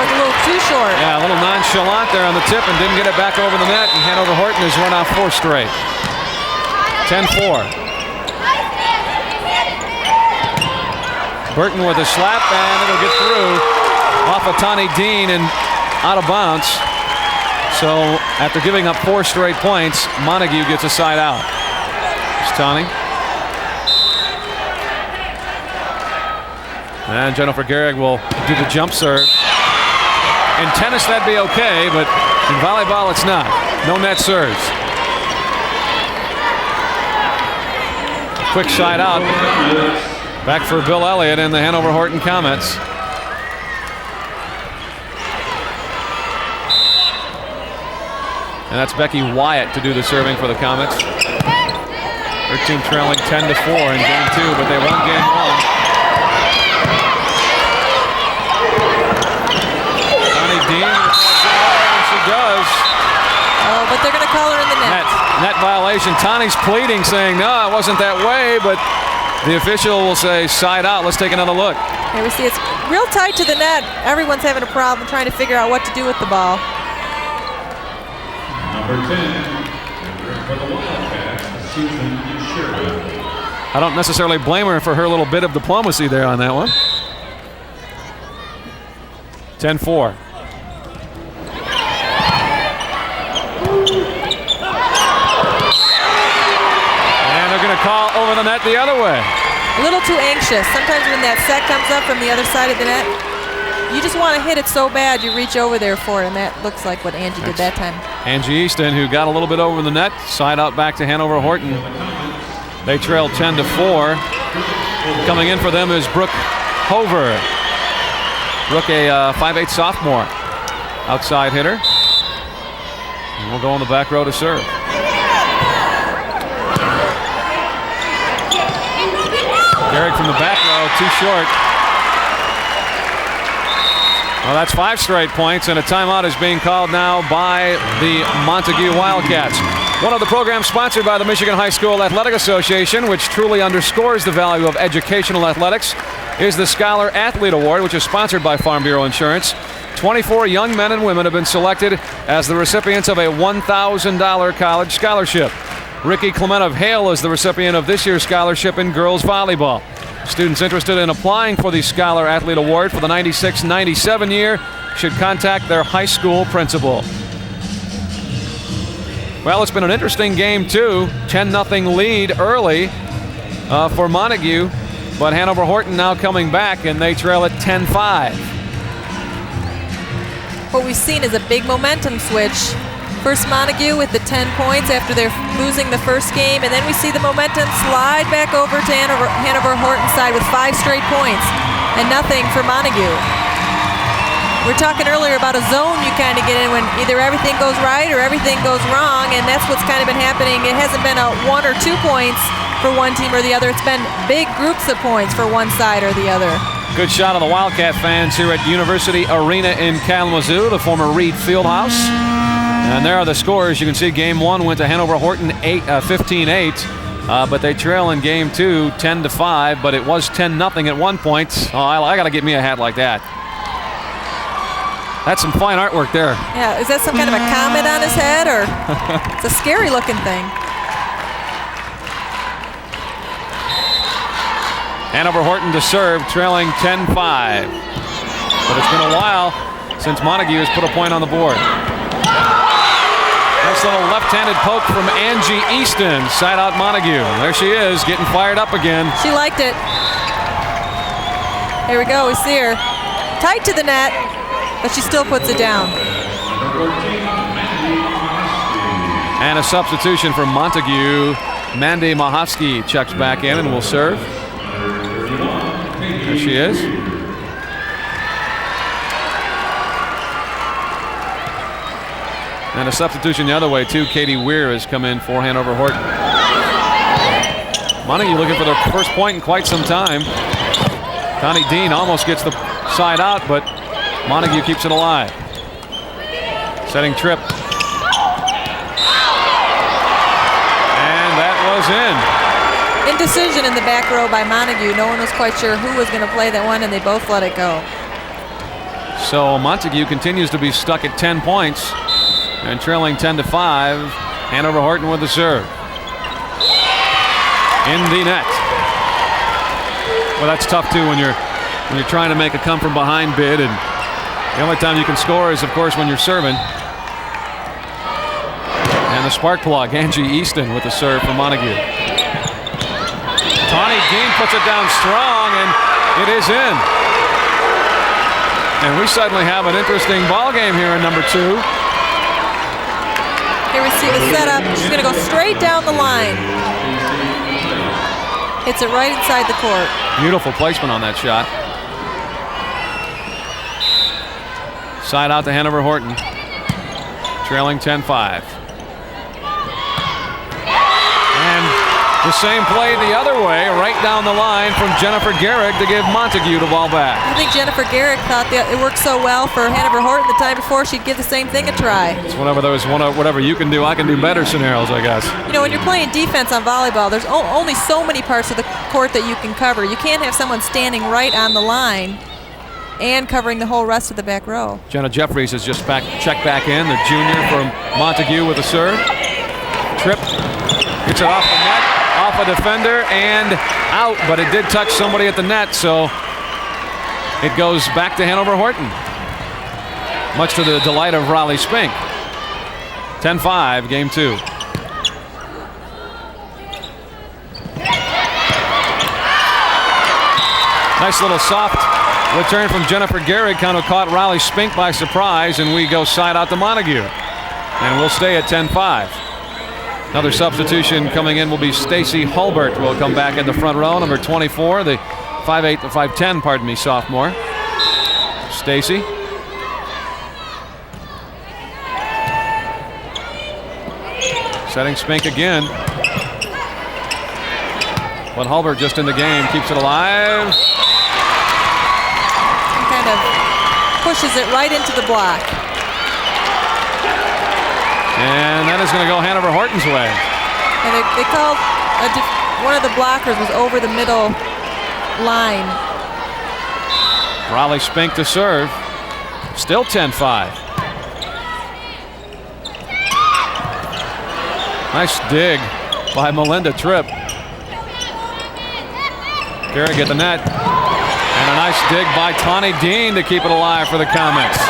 Was a little too short. Yeah, a little nonchalant there on the tip and didn't get it back over the net, and Hanover-Horton has run off 4 straight. 10-4. Burton with a slap, and it'll get through off of Tawny Dean and out of bounds. So after giving up 4 straight points, Montague gets a side out. It's Tawny. And Jennifer Gehrig will do the jump serve. In tennis, that'd be okay, but in volleyball, it's not. No net serves. Quick side out. Back for Bill Elliott and the Hanover-Horton Comets. And that's Becky Wyatt to do the serving for the Comets. Her team trailing 10-4 in game 2, but they won game 1. Oh, but they're going to call her in the net. Net violation. Tani's pleading, saying, no, it wasn't that way, but the official will say side out. Let's take another look. Here we see it's real tight to the net. Everyone's having a problem trying to figure out what to do with the ball. Number 10, for the Wildcats, Susan Sherwood. I don't necessarily blame her for her little bit of diplomacy there on that one. 10-4. And they're going to call over the net the other way. A little too anxious. Sometimes when that set comes up from the other side of the net, you just want to hit it so bad you reach over there for it, and that looks like what Angie did that time. Angie Easton, who got a little bit over the net, side out back to Hanover-Horton. They trail 10-4. Coming in for them is Brooke Hover. Brooke, a 5'8" sophomore, outside hitter. And we'll go on the back row to serve. Garrick from the back row, too short. Well, that's 5 straight points, and a timeout is being called now by the Montague Wildcats. One of the programs sponsored by the Michigan High School Athletic Association, which truly underscores the value of educational athletics, is the Scholar Athlete Award, which is sponsored by Farm Bureau Insurance. 24 young men and women have been selected as the recipients of a $1,000 college scholarship. Ricky Clement of Hale is the recipient of this year's scholarship in girls volleyball. Students interested in applying for the Scholar Athlete Award for the 96-97 year should contact their high school principal. Well, it's been an interesting game, too. 10-0 lead early for Montague, but Hanover-Horton now coming back, and they trail at 10-5. What we've seen is a big momentum switch. First Montague with the 10 points after they're losing the first game, and then we see the momentum slide back over to Hanover-Horton side with 5 straight points, and nothing for Montague. We're talking earlier about a zone you kind of get in when either everything goes right or everything goes wrong, and that's what's kind of been happening. It hasn't been a 1 or 2 points for one team or the other. It's been big groups of points for one side or the other. Good shot of the Wildcat fans here at University Arena in Kalamazoo, the former Reed Fieldhouse. And there are the scores. You can see game 1 went to Hanover-Horton 15-8, but they trail in game 2 10-5, but it was 10-0 at one point. Oh, I got to get me a hat like that. That's some fine artwork there. Yeah, is that some kind of a comet on his head, or it's a scary looking thing? Hanover-Horton to serve, trailing 10-5. But it's been a while since Montague has put a point on the board. Nice little left-handed poke from Angie Easton. Side out Montague. There she is, getting fired up again. She liked it. There we go, we see her. Tight to the net, but she still puts it down. And a substitution for Montague. Mandy Mahovsky checks back in and will serve. There she is. And a substitution the other way, too. Katie Weir has come in for Hanover-Horton. Montague looking for their first point in quite some time. Connie Dean almost gets the side out, but Montague keeps it alive. Setting trip. And that was in. Indecision in the back row by Montague. No one was quite sure who was going to play that one, and they both let it go. So Montague continues to be stuck at 10 points. And trailing 10-5, Hanover-Horton with the serve. In the net. Well, that's tough too when you're trying to make a come from behind bid, and the only time you can score is, of course, when you're serving. And the spark plug, Angie Easton with the serve for Montague. Tawny Dean puts it down strong, and it is in. And we suddenly have an interesting ball game here in number 2. Here we see the setup. She's going to go straight down the line. Hits it right inside the court. Beautiful placement on that shot. Side out to Hanover-Horton. Trailing 10-5. And The same play the other way, right down the line from Jennifer Garrick to give Montague the ball back. I think Jennifer Garrick thought that it worked so well for Hanover-Horton the time before, she'd give the same thing a try. It's whatever you can do, I can do better scenarios, I guess. You know, when you're playing defense on volleyball, there's only so many parts of the court that you can cover. You can't have someone standing right on the line and covering the whole rest of the back row. Jenna Jeffries has just checked back in, the junior from Montague with a serve. Trip, gets it off the net, off a defender, and out, but it did touch somebody at the net, so it goes back to Hanover-Horton, much to the delight of Riley Spink. 10-5, game 2. Nice little soft return from Jennifer Garrick, kind of caught Riley Spink by surprise, and we go side out to Montague. And we'll stay at 10-5. Another substitution coming in will be Stacy Hulbert. Will come back in the front row, number 24, the 5'10", pardon me, sophomore. Stacy. Setting Spink again. But Hulbert just in the game, keeps it alive. And kind of pushes it right into the block. And that is going to go Hanover-Horton's way. And they called one of the blockers was over the middle line. Riley Spink to serve. Still 10-5. Nice dig by Melinda Tripp. Garrick at the net. And a nice dig by Tawny Dean to keep it alive for the Comets.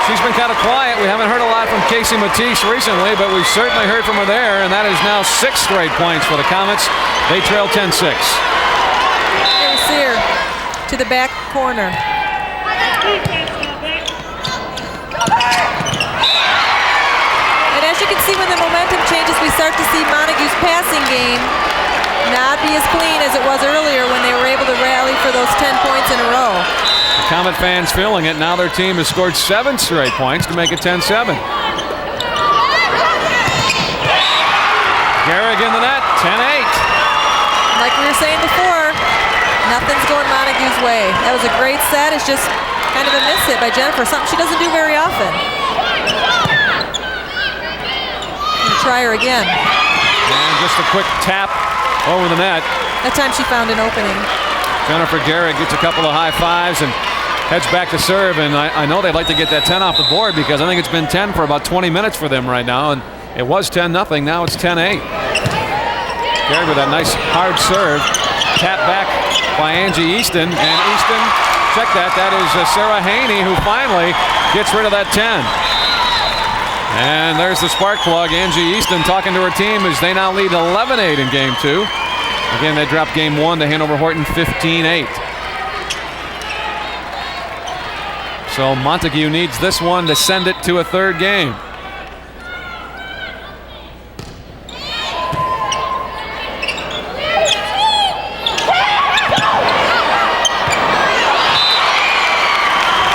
She's been kind of quiet. We haven't heard a lot from Casey Matisse recently, but we certainly heard from her there, and that is now 6 straight points for the Comets. They trail 10-6. Here we see her to the back corner. And as you can see, when the momentum changes, we start to see Montague's passing game not be as clean as it was earlier when they were able to rally for those 10 points in a row. The Comet fans feeling it. Now their team has scored 7 straight points to make it 10-7. Garrick in the net, 10-8. Like we were saying before, nothing's going Montague's way. That was a great set. It's just kind of a miss hit by Jennifer, something she doesn't do very often. Try her again. And just a quick tap over the net. That time she found an opening. Jennifer Garrick gets a couple of high fives and heads back to serve, and I know they'd like to get that 10 off the board because I think it's been 10 for about 20 minutes for them right now, and it was 10-0. Now it's 10-8. Garrick with that nice hard serve. Tap back by Angie Easton, and Easton, check that. That is Sarah Haney who finally gets rid of that 10. And there's the spark plug. Angie Easton talking to her team as they now lead 11-8 in game 2. Again, they dropped game 1 to Hanover-Horton 15-8. So Montague needs this one to send it to a third game.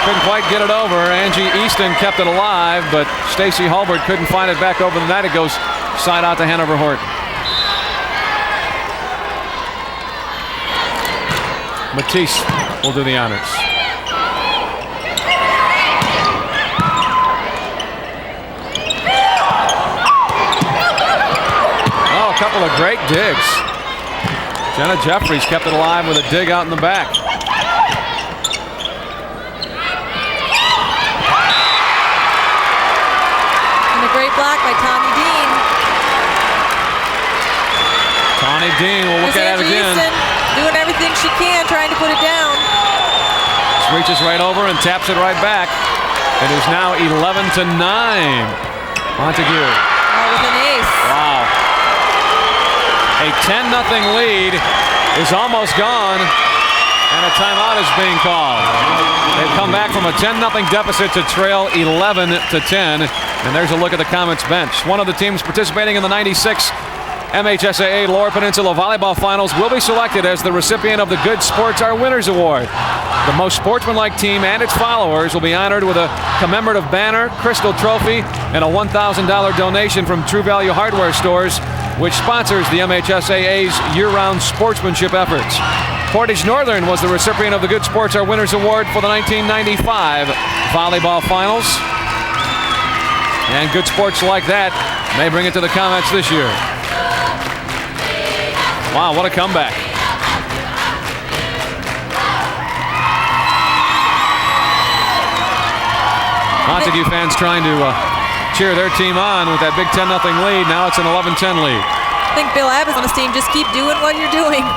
Couldn't quite get it over. Angie Easton kept it alive, but Stacy Hulbert couldn't find it back over the net. It goes side out to Hanover-Horton. Matisse will do the honors. Oh, a couple of great digs. Jenna Jeffries kept it alive with a dig out in the back. Great block by Tawny Dean. Tawny Dean will look at it again. Easton doing everything she can, trying to put it down. Just reaches right over and taps it right back. It is now 11-9. Montague. Oh, with an ace. Wow. A 10-0 lead is almost gone, and a timeout is being called. They've come back from a 10-0 deficit to trail 11-10. And there's a look at the Comets bench. One of the teams participating in the 96 MHSAA Lower Peninsula Volleyball Finals will be selected as the recipient of the Good Sports Are Winners Award. The most sportsmanlike team and its followers will be honored with a commemorative banner, crystal trophy, and a $1,000 donation from True Value Hardware Stores, which sponsors the MHSAA's year-round sportsmanship efforts. Portage Northern was the recipient of the Good Sports Are Winners Award for the 1995 Volleyball Finals. And good sports like that may bring it to the Comets this year. Wow, what a comeback. Montague fans trying to cheer their team on with that big 10-0 lead. Now it's an 11-10 lead. I think Bill Abbott's on his team. Just keep doing what you're doing.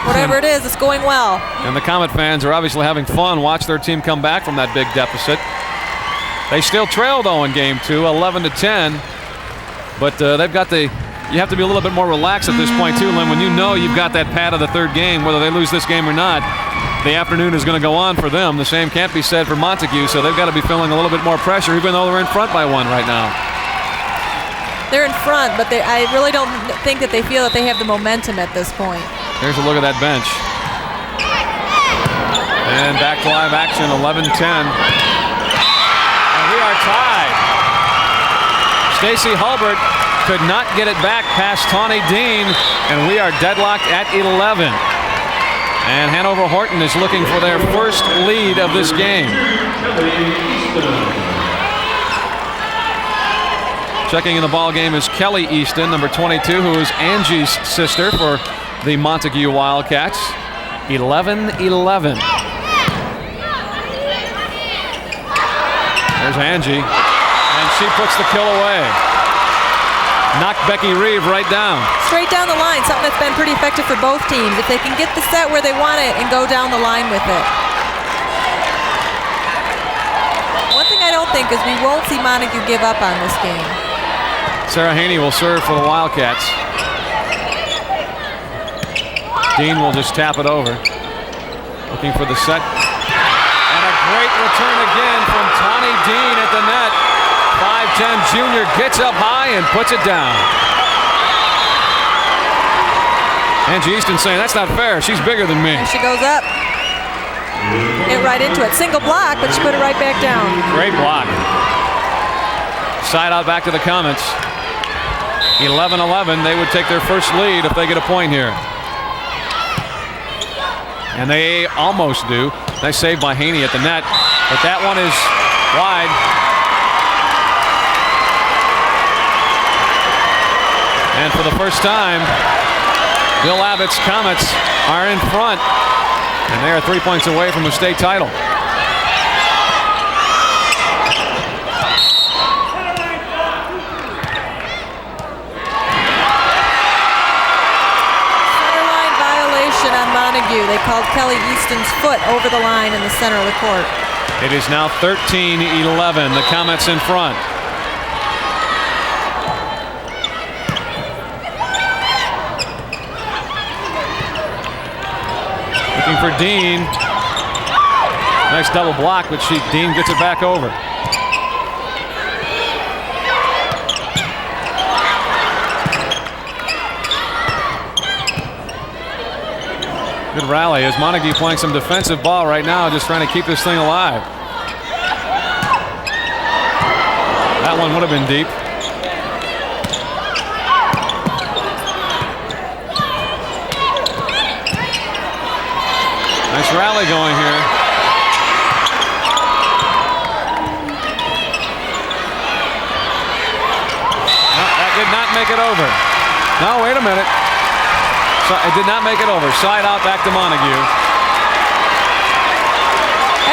Whatever it is, it's going well. And the Comet fans are obviously having fun. Watch their team come back from that big deficit. They still trail though in game 2, 11-10. But they've got you have to be a little bit more relaxed at this point too, Lynn. When you know you've got that pad of the third game, whether they lose this game or not, the afternoon is going to go on for them. The same can't be said for Montague, so they've got to be feeling a little bit more pressure, even though they're in front by 1 right now. They're in front, but I really don't think that they feel that they have the momentum at this point. Here's a look at that bench. And back to live action, 11-10. And we are tied. Stacy Hulbert could not get it back past Tawny Dean, and we are deadlocked at 11. And Hanover-Horton is looking for their first lead of this game. Checking in the ball game is Kelly Easton, number 22, who is Angie's sister for the Montague Wildcats. 11-11. There's Angie, and she puts the kill away. Knocked Becky Reeve right down. Straight down the line, something that's been pretty effective for both teams. If they can get the set where they want it and go down the line with it. One thing I don't think is we won't see Montague give up on this game. Sarah Haney will serve for the Wildcats. Dean will just tap it over. Looking for the set. And a great return again from Tawny Dean at the net. 5'10" junior gets up high and puts it down. Angie Easton saying, that's not fair. She's bigger than me. And she goes up. Get right into it. Single block, but she put it right back down. Great block. Side out back to the Comets. 11-11. They would take their first lead if they get a point here. And they almost do. Nice save by Haney at the net. But that one is wide. And for the first time, Bill Abbott's Comets are in front. And they are 3 points away from a state title. Centerline violation on Montague. They called Kelly Easton's foot over the line in the center of the court. It is now 13-11. The Comets in front. Looking for Dean. Nice double block, but Dean gets it back over. Good rally as Montague playing some defensive ball right now, just trying to keep this thing alive. That one would have been deep. Nice rally going here. No, that did not make it over. No, wait a minute. So it did not make it over. Side out back to Montague.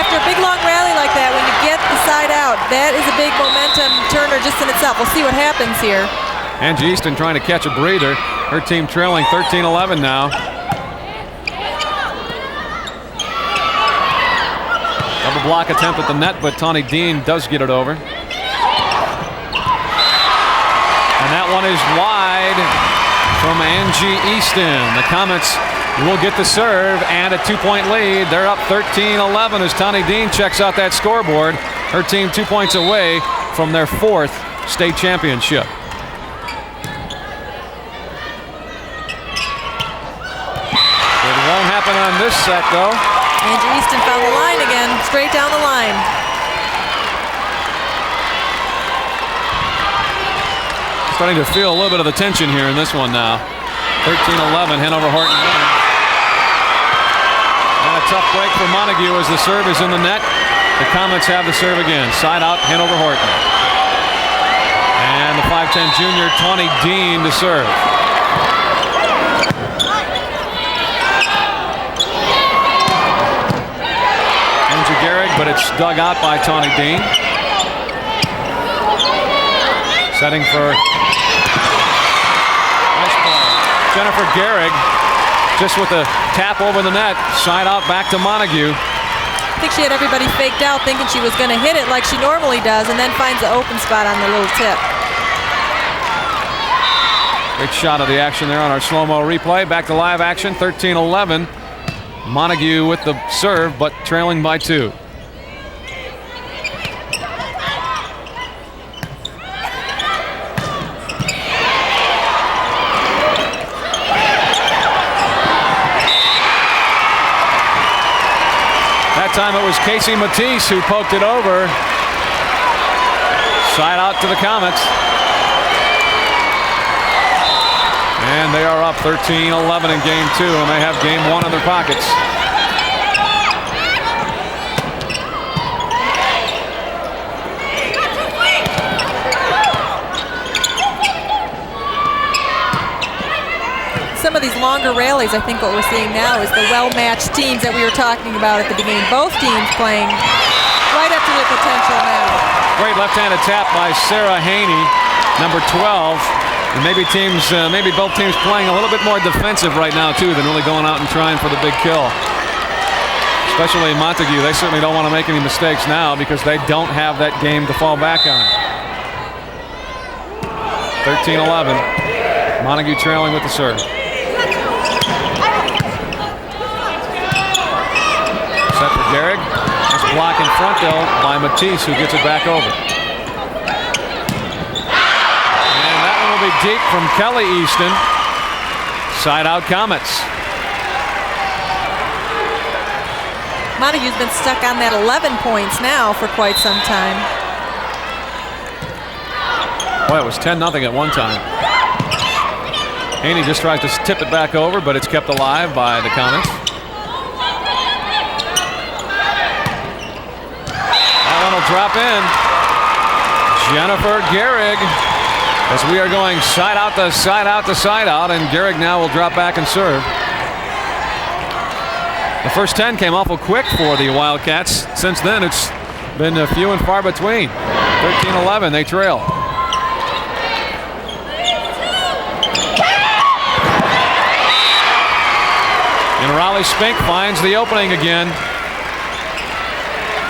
After a big long rally like that, when you get the side out, that is a big momentum turner just in itself. We'll see what happens here. Angie Easton trying to catch a breather. Her team trailing 13-11 now. Double block attempt at the net, but Tawny Dean does get it over. And that one is wide from Angie Easton. The Comets will get the serve and a 2-point lead. They're up 13-11 as Tawny Dean checks out that scoreboard. Her team 2 points away from their 4th state championship. It won't happen on this set, though. Andrew Easton found the line again, straight down the line. Starting to feel a little bit of the tension here in this one now. 13-11, Hanover-Horton winning. And a tough break for Montague as the serve is in the net. The Comets have the serve again. Side out, Hanover-Horton. And the 5'10 junior, Tawny Dean, to serve. Andrew Gehrig, but it's dug out by Tawny Dean. Setting for nice ball. Jennifer Gehrig just with a tap over the net. Side out back to Montague. I think she had everybody faked out thinking she was going to hit it like she normally does, and then finds the open spot on the little tip. Great shot of the action there on our slow-mo replay. Back to live action, 13-11. Montague with the serve, but trailing by 2. That time it was Casey Matisse who poked it over. Side out to the Comets. And they are up 13-11 in game 2, and they have game 1 in their pockets. Some of these longer rallies, I think what we're seeing now is the well-matched teams that we were talking about at the beginning. Both teams playing right up to their potential now. Great left-handed tap by Sarah Haney, number 12. And maybe both teams playing a little bit more defensive right now too than really going out and trying for the big kill. Especially Montague, they certainly don't want to make any mistakes now because they don't have that game to fall back on. 13-11, Montague trailing with the serve. Set for Gehrig. Nice block in front though by Matisse, who gets it back over. Be deep from Kelly Easton. Side out Comets. Montague's been stuck on that 11 points now for quite some time. Boy, it was 10-0 at one time. Haney just tries to tip it back over, but it's kept alive by the Comets. That one will drop in. Jennifer Gehrig. As we are going side out to side out to side out, and Gehrig now will drop back and serve. The first 10 came awful quick for the Wildcats. Since then, it's been few and far between. 13-11, they trail. And Raleigh Spink finds the opening again.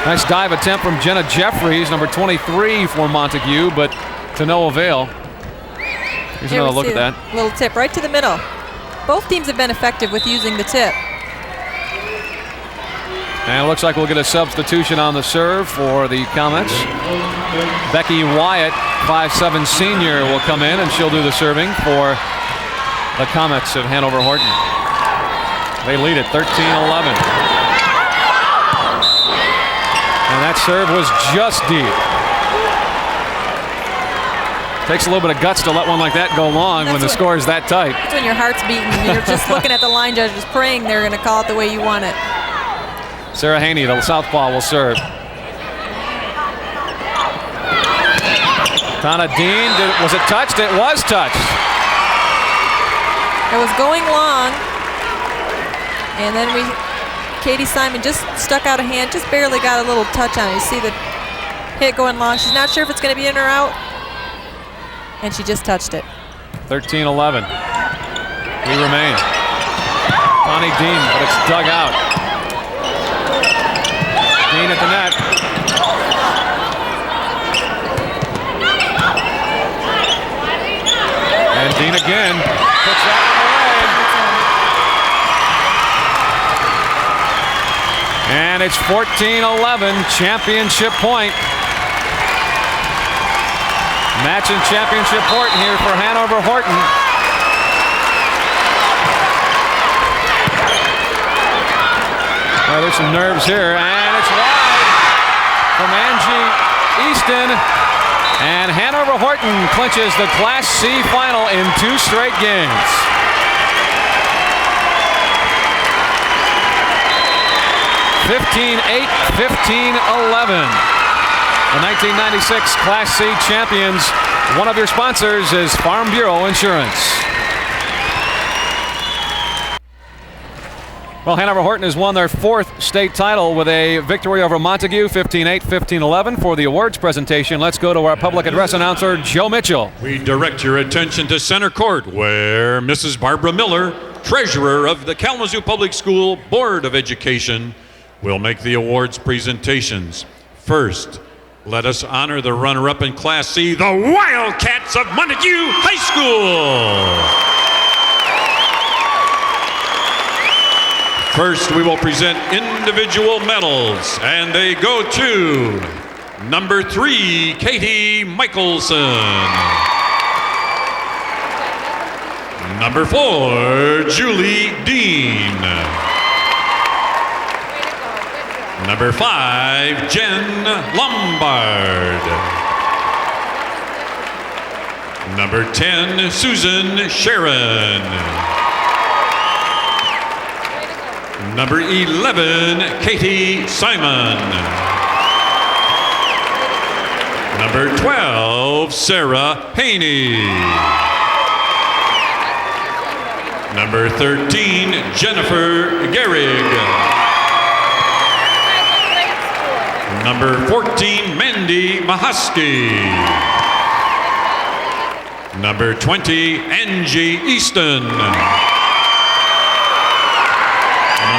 Nice dive attempt from Jenna Jeffries, number 23 for Montague, but to no avail. Here's another look at that. Little tip right to the middle. Both teams have been effective with using the tip. And it looks like we'll get a substitution on the serve for the Comets. Becky Wyatt, 5'7" senior, will come in, and she'll do the serving for the Comets of Hanover-Horton. They lead at 13-11. And that serve was just deep. Takes a little bit of guts to let one like that go long when the score is that tight. That's when your heart's beating. You're just looking at the line judges praying they're going to call it the way you want it. Sarah Haney, the southpaw, will serve. Tana Dean, was it touched? It was touched. It was going long. And then Katie Simon just stuck out a hand, just barely got a little touch on it. You see the hit going long. She's not sure if it's going to be in or out. And she just touched it. 13-11. We remain. Tawny Dean, but it's dug out. Dean at the net. And Dean again puts that one away. And it's 14-11, championship point. Matching championship Horton here for Hanover-Horton. There's some nerves here, and it's wide from Angie Easton. And Hanover-Horton clinches the Class C final in 2 straight games. (15-8, 15-11). The 1996 Class C champions. One of your sponsors is Farm Bureau Insurance. Well, Hanover-Horton has won their 4th state title with a victory over Montague, 15-8, 15-11. For the awards presentation, let's go to our public address announcer, Joe Mitchell. We direct your attention to center court, where Mrs. Barbara Miller, treasurer of the Kalamazoo Public School Board of Education, will make the awards presentations. First, let us honor the runner-up in Class C, the Wildcats of Montague High School. First, we will present individual medals, and they go to number 3, Katie Michelson. Number 4, Julie Dean. Number 5, Jen Lombard. Number 10, Susan Sharon. Number 11, Katie Simon. Number 12, Sarah Haney. Number 13, Jennifer Gehrig. Number 14, Mandy Mahosky. Number 20, Angie Easton.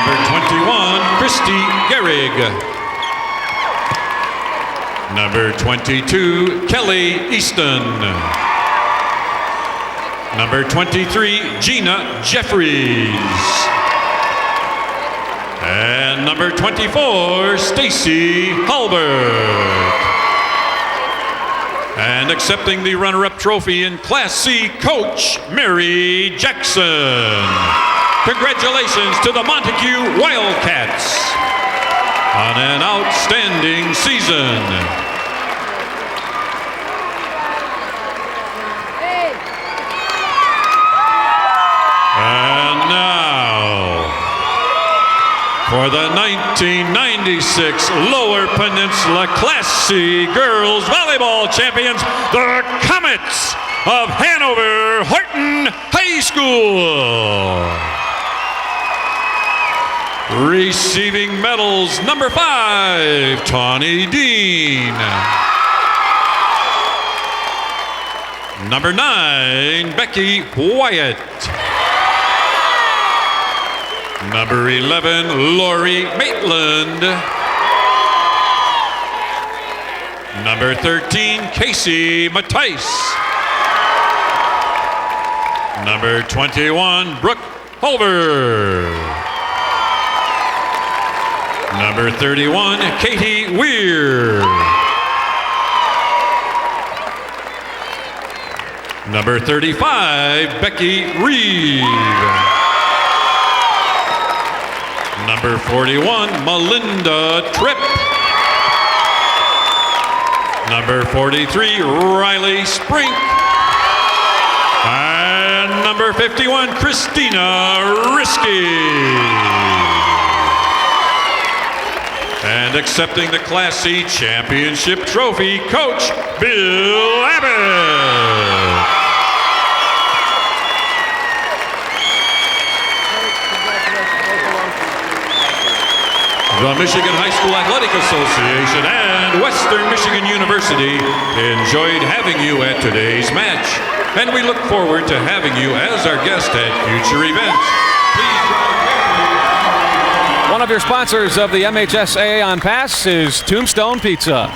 Number 21, Christy Gehrig. Number 22, Kelly Easton. Number 23, Gina Jeffries. And number 24, Stacy Halbert. And accepting the runner-up trophy in Class C, Coach Mary Jackson. Congratulations to the Montague Wildcats on an outstanding season. And now, for the 1996 Lower Peninsula Class C Girls Volleyball Champions, the Comets of Hanover-Horton High School. Receiving medals, number 5, Tawny Dean. Number 9, Becky Wyatt. Number 11, Lori Maitland. Number 13, Casey Mattice. Number 21, Brooke Holver. Number 31, Katie Weir. Number 35, Becky Reeve. Number 41, Melinda Tripp. Number 43, Riley Sprink. And number 51, Christina Risky. And accepting the Class C championship trophy, Coach Bill Abbott. The Michigan High School Athletic Association and Western Michigan University enjoyed having you at today's match, and we look forward to having you as our guest at future events. Please drive carefully. One of your sponsors of the MHSAA on Pass is Tombstone Pizza.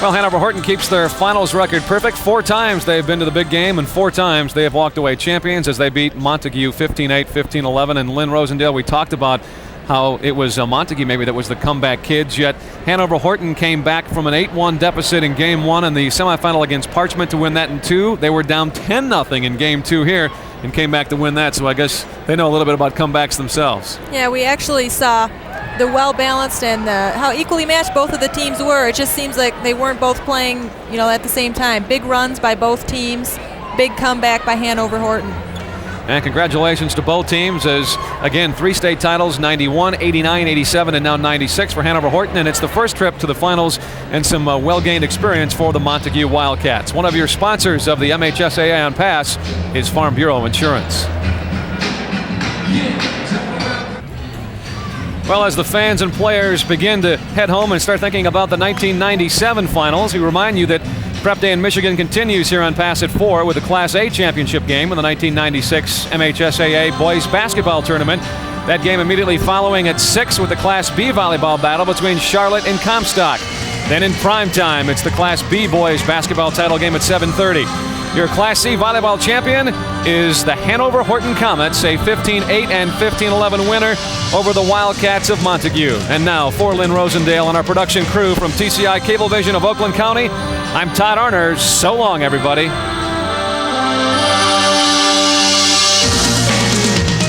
Well, Hanover-Horton keeps their finals record perfect. 4 times they've been to the big game, and 4 times they have walked away champions as they beat Montague 15-8, 15-11. And Lynn Rosendale, we talked about how it was Montague maybe that was the comeback kids, yet Hanover-Horton came back from an 8-1 deficit in Game 1 in the semifinal against Parchment to win that in 2. They were down 10-0 in Game 2 here and came back to win that, so I guess they know a little bit about comebacks themselves. Yeah, we actually saw the well-balanced and how equally matched both of the teams were. It just seems like they weren't both playing, at the same time. Big runs by both teams, big comeback by Hanover-Horton. And congratulations to both teams as, again, 3 state titles, 91, 89, 87, and now 96 for Hanover-Horton. And it's the first trip to the finals and some well-gained experience for the Montague Wildcats. One of your sponsors of the MHSAA on Pass is Farm Bureau Insurance. Well, as the fans and players begin to head home and start thinking about the 1997 finals, we remind you that Prep Day in Michigan continues here on Pass at 4 with the Class A championship game in the 1996 MHSAA Boys Basketball Tournament. That game immediately following at 6 with the Class B volleyball battle between Charlotte and Comstock. Then in prime time, it's the Class B Boys Basketball title game at 7:30. Your Class C volleyball champion is the Hanover-Horton Comets, a 15-8 and 15-11 winner over the Wildcats of Montague. And now, for Lynn Rosendale and our production crew from TCI Cablevision of Oakland County, I'm Todd Arner. So long, everybody.